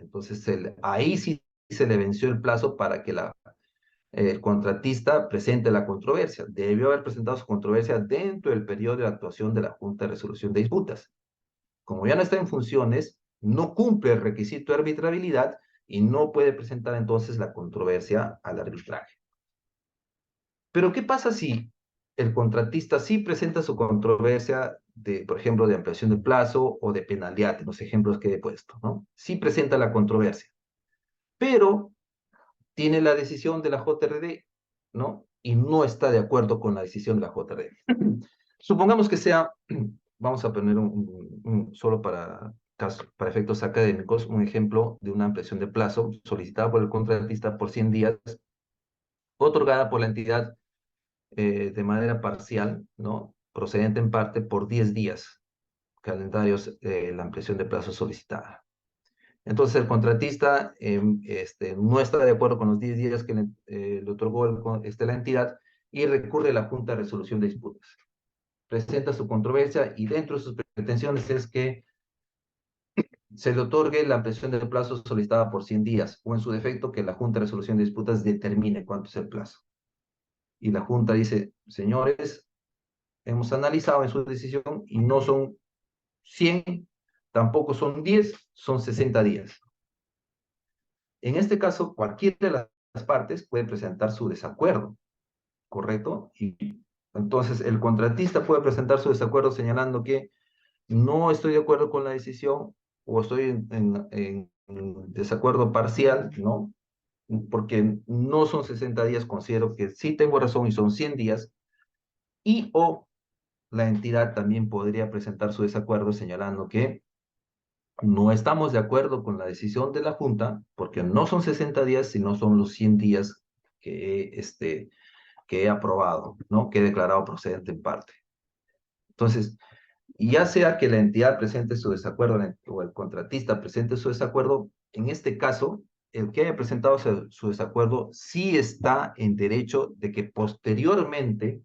Entonces ahí sí se le venció el plazo para que el contratista presente la controversia. Debió haber presentado su controversia dentro del periodo de actuación de la Junta de Resolución de Disputas. Como ya no está en funciones, no cumple el requisito de arbitrabilidad y no puede presentar entonces la controversia al arbitraje. Pero ¿qué pasa si el contratista sí presenta su controversia de, por ejemplo, de ampliación del plazo o de penalidad, en los ejemplos que he puesto, ¿no? Sí presenta la controversia, pero tiene la decisión de la JRD, ¿no? Y no está de acuerdo con la decisión de la JRD. Supongamos que sea, vamos a poner solo para efectos académicos, un ejemplo de una ampliación de plazo solicitada por el contratista por 100 días, otorgada por la entidad de manera parcial, ¿no? Procedente en parte por 10 días calendarios, la ampliación de plazo solicitada. Entonces el contratista no está de acuerdo con los 10 días que le otorgó la entidad y recurre a la Junta de Resolución de Disputas. Presenta su controversia y dentro de sus pretensiones es que se le otorgue la ampliación del plazo solicitada por 100 días o en su defecto que la Junta de Resolución de Disputas determine cuánto es el plazo. Y la Junta dice, señores, hemos analizado en su decisión y no son 100, tampoco son 10, son 60 días. En este caso, cualquiera de las partes puede presentar su desacuerdo, ¿correcto? Y entonces el contratista puede presentar su desacuerdo señalando que no estoy de acuerdo con la decisión o estoy en desacuerdo parcial, ¿no? Porque no son 60 días, considero que sí tengo razón y son 100 días, y o la entidad también podría presentar su desacuerdo señalando que no estamos de acuerdo con la decisión de la Junta, porque no son 60 días, sino son los 100 días que he aprobado, ¿no? Que he declarado procedente en parte. Entonces, ya sea que la entidad presente su desacuerdo o el contratista presente su desacuerdo, en este caso, el que haya presentado su desacuerdo sí está en derecho de que posteriormente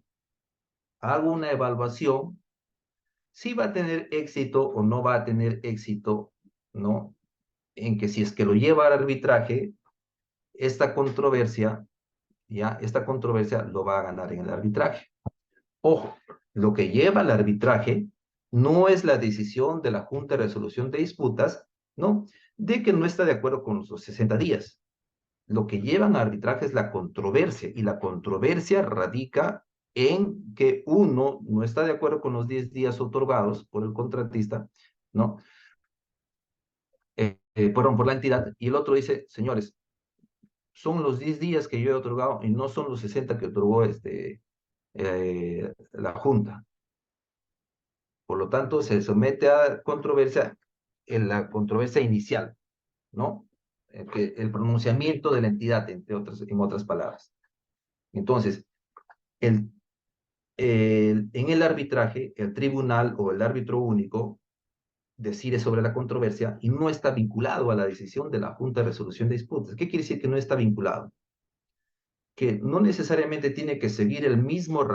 haga una evaluación si va a tener éxito o no va a tener éxito, ¿no? En que si es que lo lleva al arbitraje, esta controversia, esta controversia lo va a ganar en el arbitraje. Ojo, lo que lleva al arbitraje no es la decisión de la Junta de Resolución de Disputas, ¿no? De que no está de acuerdo con los 60 días. Lo que llevan a arbitraje es la controversia, y la controversia radica en que uno no está de acuerdo con los 10 días otorgados por el contratista, ¿no? Por la entidad, y el otro dice, señores, son los 10 días que yo he otorgado y no son los 60 que otorgó la Junta. Por lo tanto, se somete a controversia en la controversia inicial, ¿no? El pronunciamiento de la entidad, en otras palabras. Entonces, en el arbitraje, el tribunal o el árbitro único decide sobre la controversia y no está vinculado a la decisión de la Junta de Resolución de Disputas. ¿Qué quiere decir que no está vinculado? Que no necesariamente tiene que seguir el mismo el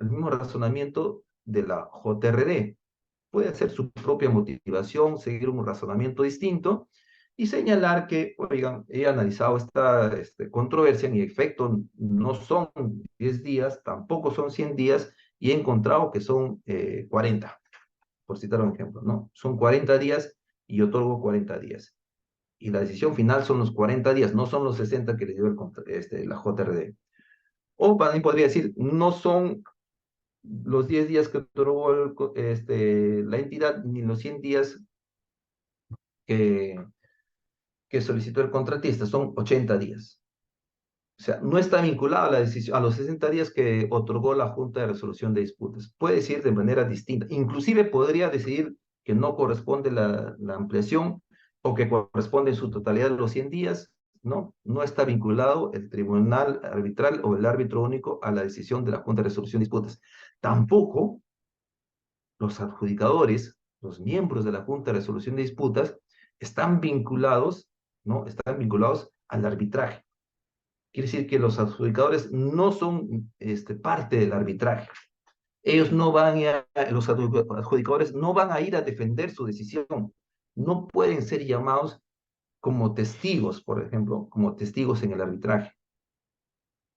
mismo razonamiento de la JRD. Puede hacer su propia motivación, seguir un razonamiento distinto y señalar que, oigan, he analizado esta controversia, en efecto no son 10 días, tampoco son 100 días, y he encontrado que son 40, por citar un ejemplo, ¿no? Son 40 días y otorgo 40 días. Y la decisión final son los 40 días, no son los 60 que le dio la JRD. O también podría decir, no son los 10 días que otorgó la entidad, ni los 100 días que, que solicitó el contratista, son 80 días. O sea, no está vinculado a la decisión, a los 60 días que otorgó la Junta de Resolución de Disputas. Puede decir de manera distinta. Inclusive podría decidir que no corresponde la ampliación o que corresponde en su totalidad los 100 días, ¿no? No está vinculado el tribunal arbitral o el árbitro único a la decisión de la Junta de Resolución de Disputas. Tampoco los adjudicadores, los miembros de la Junta de Resolución de Disputas, están vinculados ¿no? Están vinculados al arbitraje. Quiere decir que los adjudicadores no son parte del arbitraje. Ellos no van los adjudicadores no van a ir a defender su decisión. No pueden ser llamados como testigos, por ejemplo, como testigos en el arbitraje.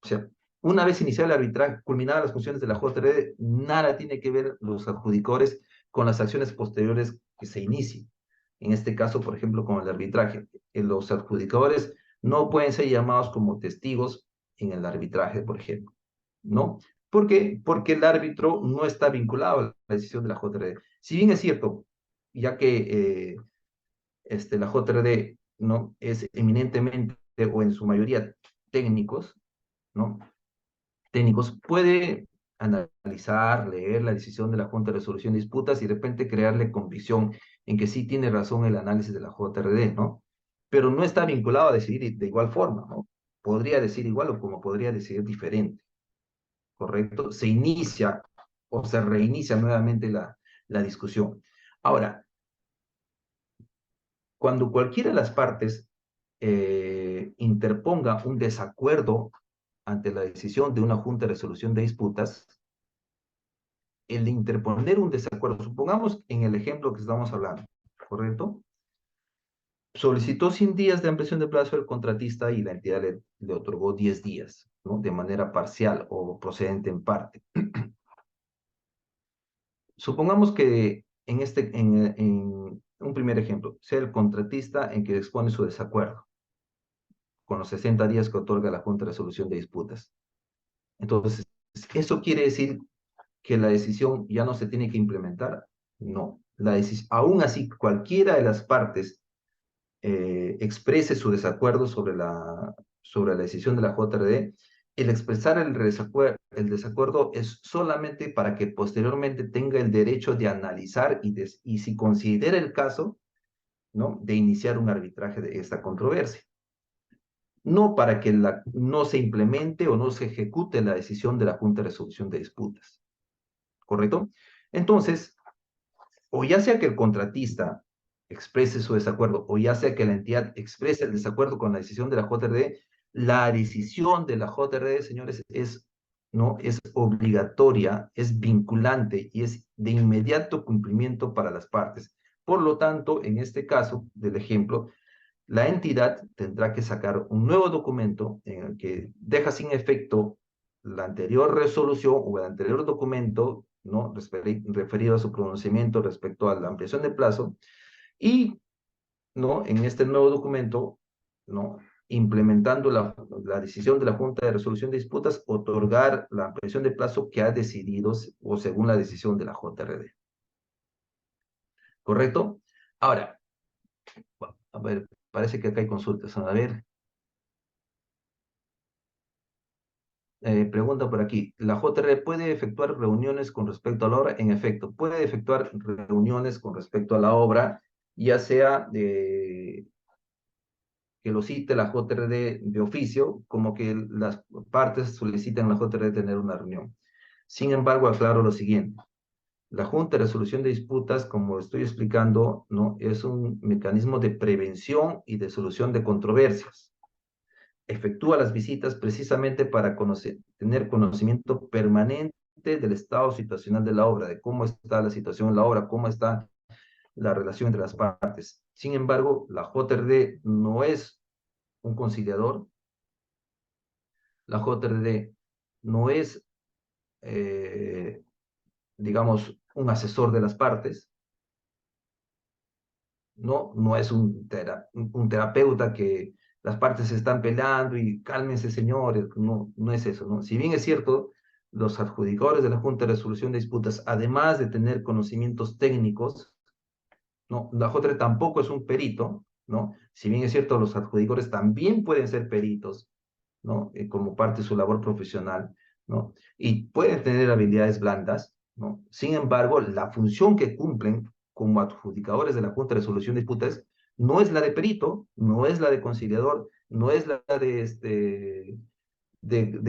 O sea, una vez iniciado el arbitraje, culminadas las funciones de la JRD, nada tiene que ver los adjudicadores con las acciones posteriores que se inicien. En este caso, por ejemplo, con el arbitraje. Los adjudicadores no pueden ser llamados como testigos en el arbitraje, por ejemplo, ¿no? ¿Por qué? Porque el árbitro no está vinculado a la decisión de la JRD. Si bien es cierto, ya que la JRD, ¿no? Es eminentemente o en su mayoría técnicos, ¿no? Técnicos, puede analizar, leer la decisión de la Junta de Resolución de Disputas y de repente crearle convicción en que sí tiene razón el análisis de la JRD, ¿no? Pero no está vinculado a decidir de igual forma, ¿no? Podría decir igual o como podría decidir diferente, ¿correcto? Se inicia o se reinicia nuevamente la discusión. Ahora, cuando cualquiera de las partes interponga un desacuerdo ante la decisión de una Junta de Resolución de Disputas, el interponer un desacuerdo, supongamos en el ejemplo que estamos hablando, ¿correcto? Solicitó 100 días de ampliación de plazo el contratista y la entidad le otorgó 10 días, ¿no? De manera parcial o procedente en parte. Supongamos que en un primer ejemplo, sea el contratista en que expone su desacuerdo con los 60 días que otorga la Junta de Resolución de Disputas. Entonces, ¿eso quiere decir que la decisión ya no se tiene que implementar? No. Aún así, cualquiera de las partes exprese su desacuerdo sobre la decisión de la JRD, el expresar el desacuerdo es solamente para que posteriormente tenga el derecho de analizar y si considera el caso, ¿no? De iniciar un arbitraje de esta controversia. No para que no se implemente o no se ejecute la decisión de la Junta de Resolución de Disputas. ¿Correcto? Entonces, o ya sea que el contratista exprese su desacuerdo, o ya sea que la entidad exprese el desacuerdo con la decisión de la JRD, la decisión de la JRD, señores, ¿no? Es obligatoria, es vinculante y es de inmediato cumplimiento para las partes. Por lo tanto, en este caso del ejemplo, la entidad tendrá que sacar un nuevo documento en el que deja sin efecto la anterior resolución o el anterior documento, ¿no? Referido a su pronunciamiento respecto a la ampliación de plazo y, ¿no? En este nuevo documento, ¿no? Implementando la decisión de la Junta de Resolución de Disputas, otorgar la ampliación de plazo que ha decidido o según la decisión de la JRD. ¿Correcto? Ahora, a ver, parece que acá hay consultas. A ver, pregunta por aquí, ¿la JR puede efectuar reuniones con respecto a la obra? En efecto, puede efectuar reuniones con respecto a la obra, ya sea que lo cite la JRD de oficio, como que las partes soliciten a la JRD tener una reunión. Sin embargo, aclaro lo siguiente. La Junta de Resolución de Disputas, como estoy explicando, ¿no? Es un mecanismo de prevención y de solución de controversias. Efectúa las visitas precisamente para tener conocimiento permanente del estado situacional de la obra, de cómo está la situación en la obra, cómo está la relación entre las partes. Sin embargo, la JRD no es un conciliador, la JRD no es, eh, digamos, un asesor de las partes, no es un terapeuta que las partes se están peleando y cálmense señores, no es eso, ¿no? Si bien es cierto, los adjudicadores de la Junta de Resolución de Disputas, además de tener conocimientos técnicos, ¿no? La JR tampoco es un perito, ¿no? Si bien es cierto, los adjudicadores también pueden ser peritos, ¿no? Como parte de su labor profesional, ¿no? Y pueden tener habilidades blandas, ¿no? Sin embargo, la función que cumplen como adjudicadores de la Junta de Resolución de Disputas no es la de perito, no es la de conciliador, no es la de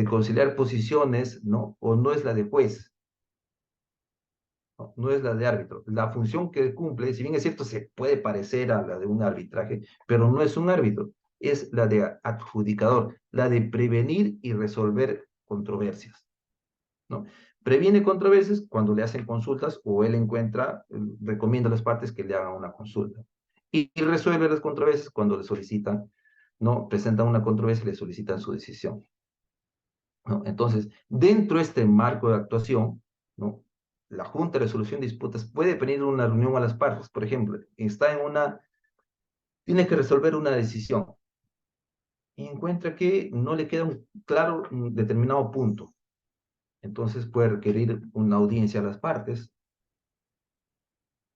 conciliar posiciones, ¿no? O no es la de juez, ¿no? no es la de árbitro. La función que cumple, si bien es cierto, se puede parecer a la de un arbitraje, pero no es un árbitro, es la de adjudicador, la de prevenir y resolver controversias, ¿no? Previene controversias cuando le hacen consultas o él encuentra, recomienda a las partes que le hagan una consulta. Y resuelve las controversias cuando le solicitan, ¿no? Presentan una controversia y le solicitan su decisión, ¿no? Entonces, dentro de este marco de actuación, ¿no? La Junta de Resolución de Disputas puede pedir una reunión a las partes. Por ejemplo, tiene que resolver una decisión y encuentra que no le queda un claro un determinado punto. Entonces puede requerir una audiencia a las partes,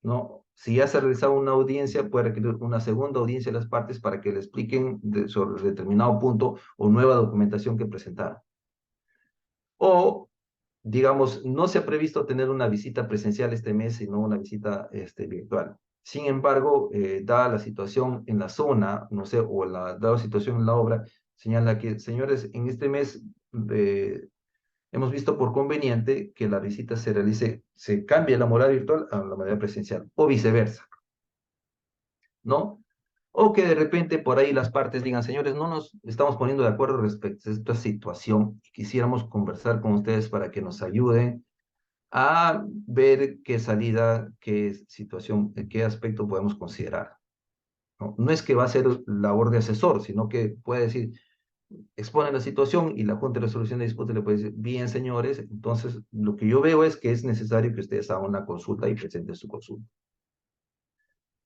¿no? Si ya se ha realizado una audiencia, puede requerir una segunda audiencia a las partes para que le expliquen sobre determinado punto o nueva documentación que presentaron. O, digamos, no se ha previsto tener una visita presencial este mes, sino una visita virtual. Sin embargo, dada la situación en la zona, no sé, o dada la situación en la obra, señala que, señores, en este mes hemos visto por conveniente que la visita se realice, se cambie la modalidad virtual a la modalidad presencial, o viceversa, ¿no? O que de repente por ahí las partes digan, señores, no nos estamos poniendo de acuerdo respecto a esta situación y quisiéramos conversar con ustedes para que nos ayuden a ver qué salida, qué situación, qué aspecto podemos considerar, ¿no? No es que va a ser labor de asesor, sino que puede decir, expone la situación y la Junta de Resolución de Disputas le puede decir, bien, señores, entonces lo que yo veo es que es necesario que ustedes hagan una consulta y presenten su consulta.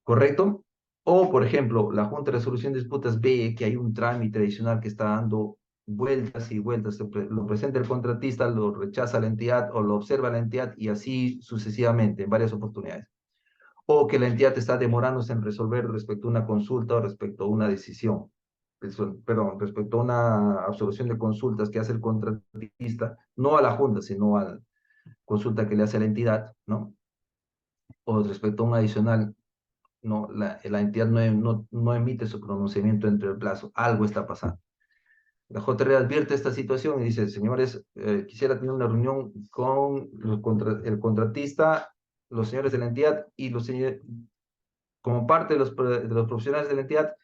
¿Correcto? O, por ejemplo, la Junta de Resolución de Disputas ve que hay un trámite adicional que está dando vueltas y vueltas, lo presenta el contratista, lo rechaza la entidad o lo observa la entidad y así sucesivamente en varias oportunidades. O que la entidad está demorándose en resolver respecto a una consulta o respecto a una decisión, perdón, respecto a una absolución de consultas que hace el contratista, no a la Junta, sino a la consulta que le hace a la entidad, ¿no? O respecto a un adicional, no, la entidad no emite su pronunciamiento entre el plazo, algo está pasando. La JR advierte esta situación y dice, señores, quisiera tener una reunión con el contratista, los señores de la entidad y los señores, como parte de los profesionales de la entidad,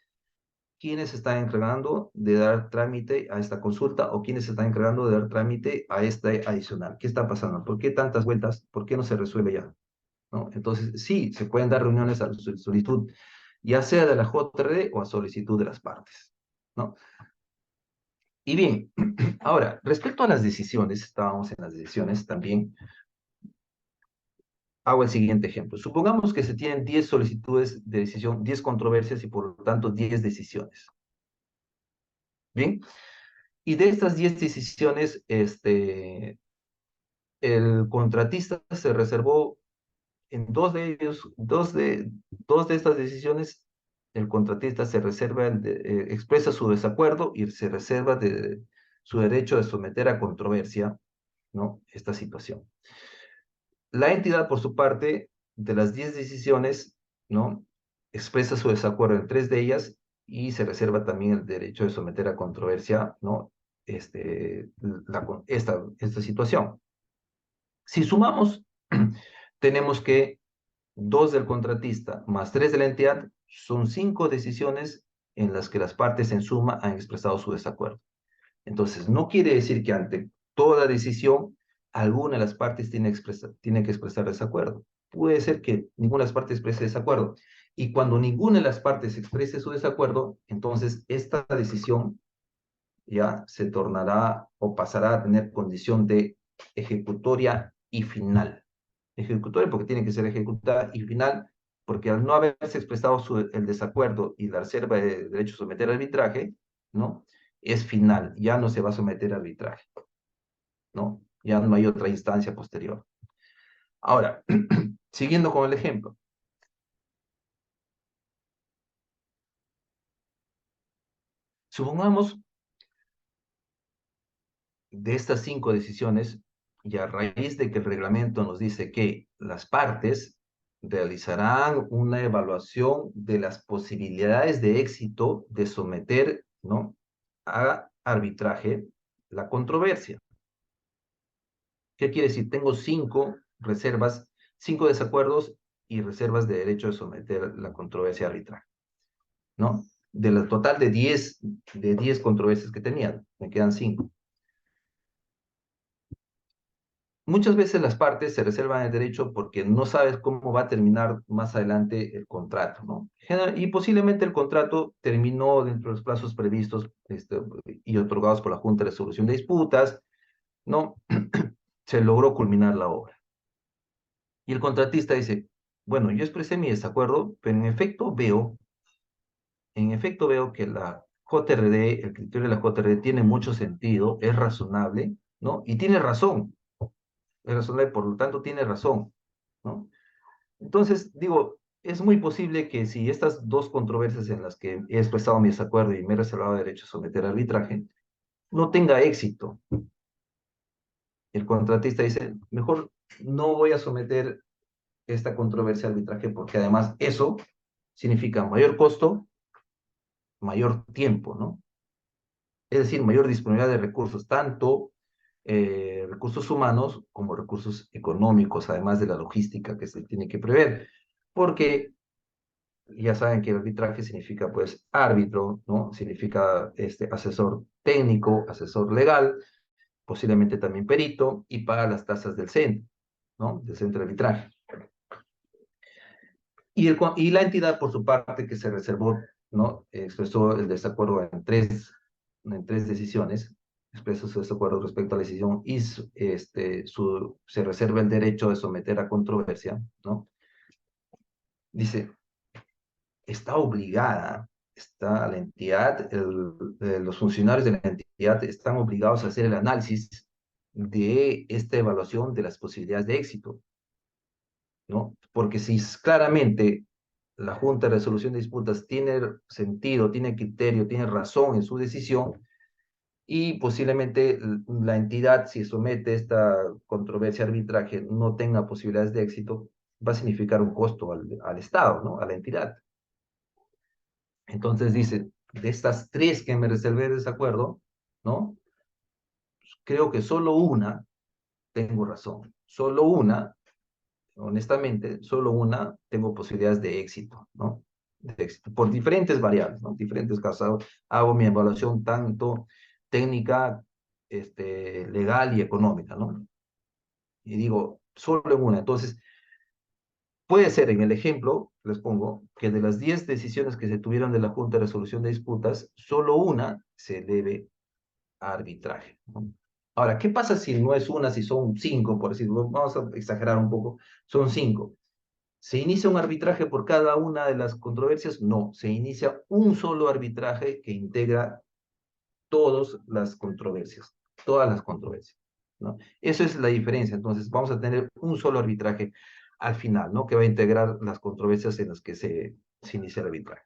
quienes están encargando de dar trámite a esta consulta o quienes están encargando de dar trámite a este adicional. ¿Qué está pasando? ¿Por qué tantas vueltas? ¿Por qué no se resuelve ya? ¿No? Entonces, sí, se pueden dar reuniones a solicitud, ya sea de la JRD o a solicitud de las partes, ¿no? Y bien, ahora, respecto a las decisiones, estábamos en las decisiones también, hago el siguiente ejemplo. Supongamos que se tienen 10 solicitudes de decisión, 10 controversias y por lo tanto 10 decisiones. Bien, y de estas 10 decisiones, el contratista se reservó en dos de estas decisiones, el contratista se reserva, expresa su desacuerdo y se reserva su derecho de someter a controversia, ¿no? Esta situación. La entidad, por su parte, de las 10 decisiones, ¿no? Expresa su desacuerdo en 3 de ellas y se reserva también el derecho de someter a controversia, ¿no? Esta situación. Si sumamos, tenemos que 2 del contratista más 3 de la entidad son 5 decisiones en las que las partes en suma han expresado su desacuerdo. Entonces, no quiere decir que ante toda decisión alguna de las partes tiene que expresar desacuerdo. Puede ser que ninguna de las partes exprese desacuerdo. Y cuando ninguna de las partes exprese su desacuerdo, entonces esta decisión ya se tornará o pasará a tener condición de ejecutoria y final. Ejecutoria porque tiene que ser ejecutada y final porque al no haberse expresado el desacuerdo y la reserva de derecho a someter a arbitraje, ¿no? Es final, ya no se va a someter a arbitraje, ¿no? Ya no hay otra instancia posterior. Ahora, siguiendo con el ejemplo. Supongamos de estas 5 decisiones, y a raíz de que el reglamento nos dice que las partes realizarán una evaluación de las posibilidades de éxito de someter, ¿no?, a arbitraje la controversia. ¿Qué quiere decir? Tengo 5 reservas, 5 desacuerdos y reservas de derecho de someter la controversia a arbitraje, ¿no? De la total de 10 controversias que tenía, me quedan 5. Muchas veces las partes se reservan el derecho porque no sabes cómo va a terminar más adelante el contrato, ¿no? Y posiblemente el contrato terminó dentro de los plazos previstos y otorgados por la Junta de Resolución de Disputas, ¿no? Se logró culminar la obra. Y el contratista dice, bueno, yo expresé mi desacuerdo, pero en efecto veo que la JRD, el criterio de la JRD tiene mucho sentido, es razonable, ¿no? Y tiene razón, es razonable, por lo tanto tiene razón, ¿no? Entonces, digo, es muy posible que si estas dos controversias en las que he expresado mi desacuerdo y me he reservado derecho a someter a arbitraje, no tenga éxito. El contratista dice, mejor no voy a someter esta controversia a arbitraje porque además eso significa mayor costo, mayor tiempo, ¿no? Es decir, mayor disponibilidad de recursos, tanto recursos humanos como recursos económicos, además de la logística que se tiene que prever. Porque ya saben que el arbitraje significa, pues, árbitro, ¿no? Significa asesor técnico, asesor legal, posiblemente también perito, y paga las tasas del centro, ¿no? Del centro de arbitraje. Y la entidad, por su parte, que se reservó, ¿no? Expresó el desacuerdo en tres decisiones, expresó su desacuerdo respecto a la decisión y se reserva el derecho de someter a controversia, ¿no? Dice, está obligada, está la entidad, los funcionarios de la entidad están obligados a hacer el análisis de esta evaluación de las posibilidades de éxito, ¿no? Porque si claramente la Junta de Resolución de Disputas tiene sentido, tiene criterio, tiene razón en su decisión, y posiblemente la entidad, si somete esta controversia a arbitraje, no tenga posibilidades de éxito, va a significar un costo al Estado, ¿no? A la entidad. Entonces dice, de estas tres que me reservé de desacuerdo, ¿no? Creo que solo una tengo razón. Solo una, honestamente, solo una tengo posibilidades de éxito, ¿no? De éxito, por diferentes variables, ¿no? Diferentes casos. Hago mi evaluación tanto técnica, legal y económica, ¿no? Y digo, solo en una. Entonces, puede ser en el ejemplo, les pongo, que de las 10 decisiones que se tuvieron de la Junta de Resolución de Disputas, solo una se debe a arbitraje, ¿no? Ahora, ¿qué pasa si no es una, si son 5, por decirlo? Vamos a exagerar un poco, son 5. ¿Se inicia un arbitraje por cada una de las controversias? No, se inicia un solo arbitraje que integra todas las controversias, ¿no? Eso es la diferencia. Entonces, vamos a tener un solo arbitraje al final, ¿no? Que va a integrar las controversias en las que se inicia el arbitraje.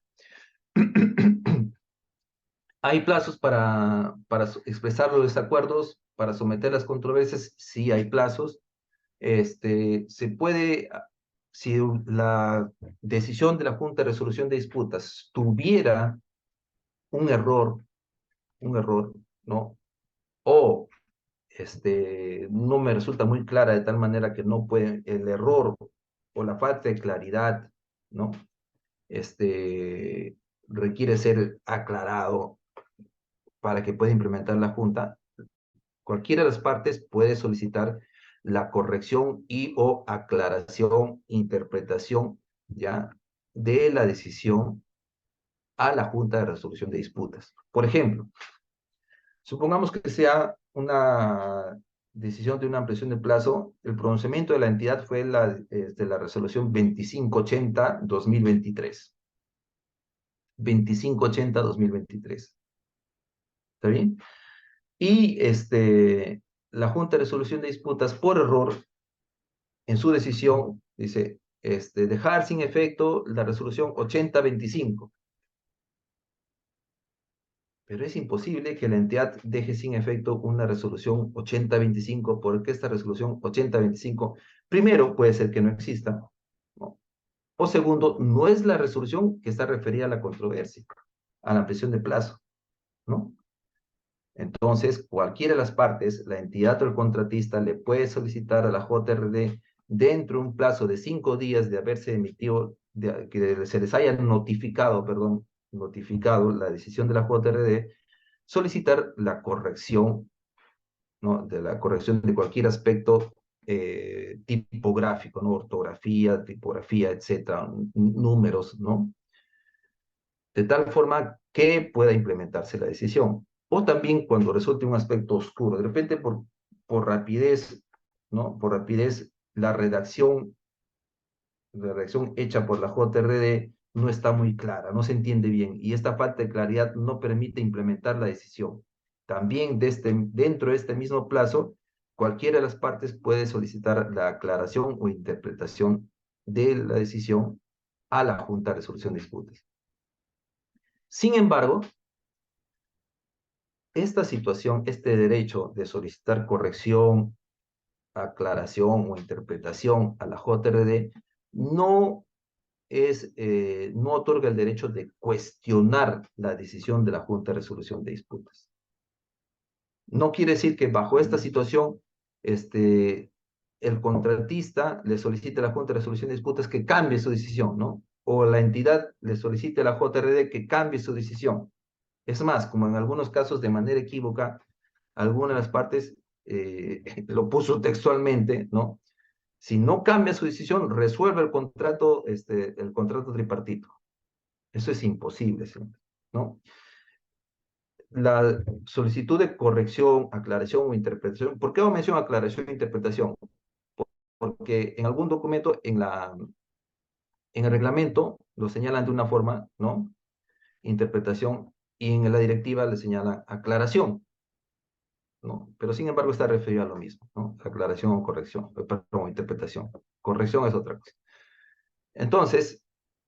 ¿Hay plazos para expresar los desacuerdos, para someter las controversias? Sí, hay plazos. Se puede, si la decisión de la Junta de Resolución de Disputas tuviera un error, ¿no? O no me resulta muy clara de tal manera que no puede, el error o la falta de claridad, ¿no? Requiere ser aclarado para que pueda implementar la Junta. Cualquiera de las partes puede solicitar la corrección y o aclaración, interpretación, ¿ya? De la decisión a la Junta de Resolución de Disputas. Por ejemplo, supongamos que sea una decisión de una ampliación de plazo, el pronunciamiento de la entidad fue la resolución 2580-2023. 2580-2023. ¿Está bien? Y la Junta de Resolución de Disputas, por error, en su decisión, dice, dejar sin efecto la resolución 8025. Pero es imposible que la entidad deje sin efecto una resolución 8025, porque esta resolución 8025, primero, puede ser que no exista, ¿no? O segundo, no es la resolución que está referida a la controversia, a la ampliación de plazo, ¿no? Entonces, cualquiera de las partes, la entidad o el contratista, le puede solicitar a la JRD dentro de un plazo de 5 días de haberse emitido, que se les haya notificado, perdón, notificado la decisión de la JRD, solicitar la corrección, ¿no? De la corrección de cualquier aspecto tipográfico, ¿no? Ortografía, tipografía, etcétera, números, ¿no? De tal forma que pueda implementarse la decisión. O también cuando resulte un aspecto oscuro, de repente por rapidez, ¿no? Por rapidez, la redacción hecha por la JRD no está muy clara, no se entiende bien, y esta falta de claridad no permite implementar la decisión. También dentro de este mismo plazo, cualquiera de las partes puede solicitar la aclaración o interpretación de la decisión a la Junta de Resolución de Disputas. Sin embargo, esta situación, este derecho de solicitar corrección, aclaración o interpretación a la JRD no otorga el derecho de cuestionar la decisión de la Junta de Resolución de Disputas. No quiere decir que bajo esta situación, el contratista le solicite a la Junta de Resolución de Disputas que cambie su decisión, ¿no? O la entidad le solicite a la JRD que cambie su decisión. Es más, como en algunos casos de manera equívoca, alguna de las partes lo puso textualmente, ¿no? Si no cambia su decisión, resuelve el contrato tripartito. Eso es imposible, ¿no? La solicitud de corrección, aclaración o interpretación. ¿Por qué hago mención aclaración e interpretación? Porque en algún documento, en el reglamento, lo señalan de una forma, ¿no? Interpretación, y en la directiva le señalan aclaración, ¿no? Pero sin embargo está referido a lo mismo, ¿no? Aclaración o corrección, perdón, interpretación. Corrección es otra cosa. Entonces,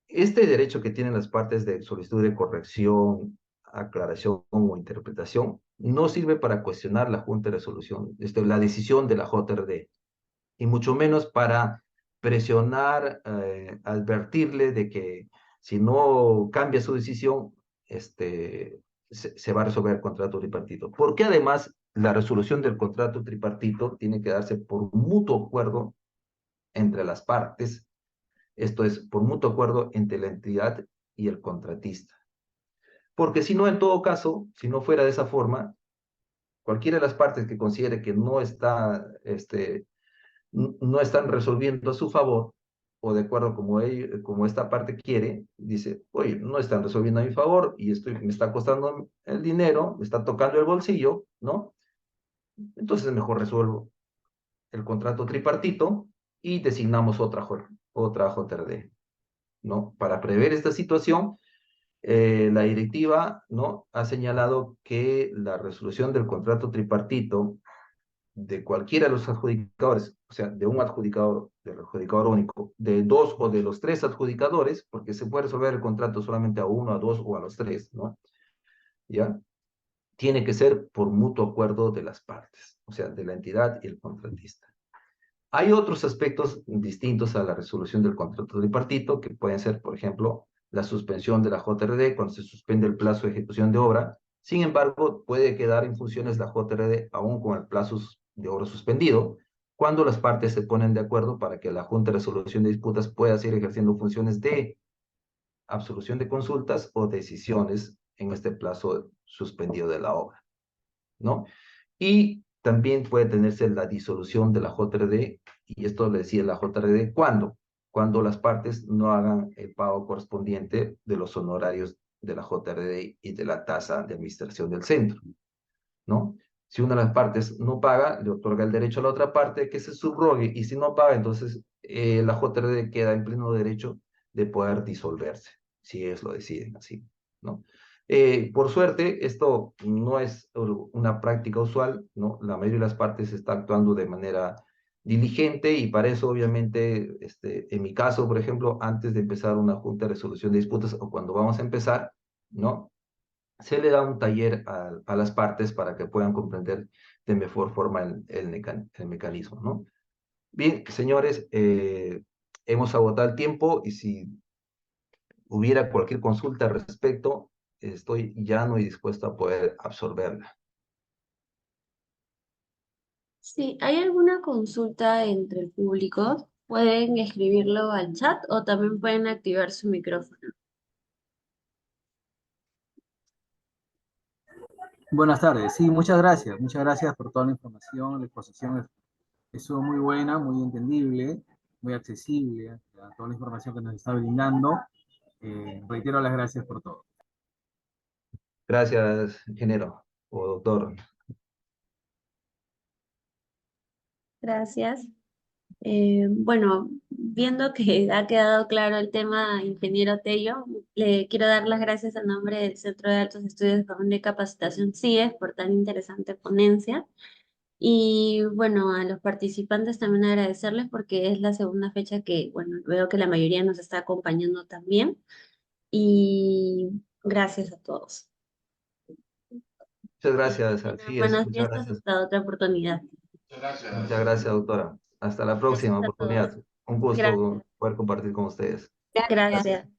este derecho que tienen las partes de solicitud de corrección, aclaración o interpretación no sirve para cuestionar la Junta de Resolución, la decisión de la JRD, y mucho menos para presionar, advertirle de que si no cambia su decisión, se va a resolver el contrato tripartito. Porque además la resolución del contrato tripartito tiene que darse por mutuo acuerdo entre las partes, esto es, por mutuo acuerdo entre la entidad y el contratista. Porque si no, en todo caso, si no fuera de esa forma, cualquiera de las partes que considere que no están resolviendo a su favor, o de acuerdo como esta parte quiere, dice, oye, no están resolviendo a mi favor y me está costando el dinero, me está tocando el bolsillo, ¿no? Entonces mejor resuelvo el contrato tripartito y designamos otra JRD, ¿no? Para prever esta situación, la directiva, ¿no? Ha señalado que la resolución del contrato tripartito de cualquiera de los adjudicadores, o sea, de un adjudicador, del adjudicador único, de dos o de los tres adjudicadores, porque se puede resolver el contrato solamente a uno, a dos o a los tres, ¿no? ¿Ya? Tiene que ser por mutuo acuerdo de las partes, o sea, de la entidad y el contratista. Hay otros aspectos distintos a la resolución del contrato tripartito, que pueden ser, por ejemplo, la suspensión de la JRD cuando se suspende el plazo de ejecución de obra. Sin embargo, puede quedar en funciones la JRD aún con el plazo de obra suspendido, cuando las partes se ponen de acuerdo para que la Junta de Resolución de Disputas pueda seguir ejerciendo funciones de absolución de consultas o decisiones en este plazo suspendido de la obra, ¿no? Y también puede tenerse la disolución de la JRD, y esto le decía la JRD, ¿cuándo? Cuando las partes no hagan el pago correspondiente de los honorarios de la JRD y de la tasa de administración del centro, ¿no? Si una de las partes no paga, le otorga el derecho a la otra parte que se subrogue, y si no paga, entonces la JRD queda en pleno derecho de poder disolverse, si ellos lo deciden así, ¿no? Por suerte, esto no es una práctica usual, ¿no? La mayoría de las partes está actuando de manera diligente, y para eso, obviamente, en mi caso, por ejemplo, antes de empezar una junta de resolución de disputas o cuando vamos a empezar, ¿no? Se le da un taller a las partes para que puedan comprender de mejor forma el mecanismo, ¿no? Bien, señores, hemos agotado el tiempo, y si hubiera cualquier consulta al respecto, estoy llano y dispuesto a poder absorberla. Sí, ¿hay alguna consulta entre el público? Pueden escribirlo al chat o también pueden activar su micrófono. Buenas tardes. Sí, muchas gracias. Muchas gracias por toda la información. La exposición estuvo muy buena, muy entendible, muy accesible a toda la información que nos está brindando. Reitero las gracias por todo. Gracias, ingeniero o doctor. Gracias. Bueno, viendo que ha quedado claro el tema, ingeniero Tello, le quiero dar las gracias en nombre del Centro de Altos Estudios de Capacitación CIES por tan interesante ponencia. Y bueno, a los participantes también agradecerles porque es la segunda fecha que, bueno, veo que la mayoría nos está acompañando también. Y gracias a todos. Muchas Que gracias, tengan así es. buenas Muchas fiestas gracias. hasta otra oportunidad. Muchas gracias, doctora. Hasta la Gracias próxima a todos. oportunidad. Un gusto Gracias. poder compartir con ustedes. Gracias.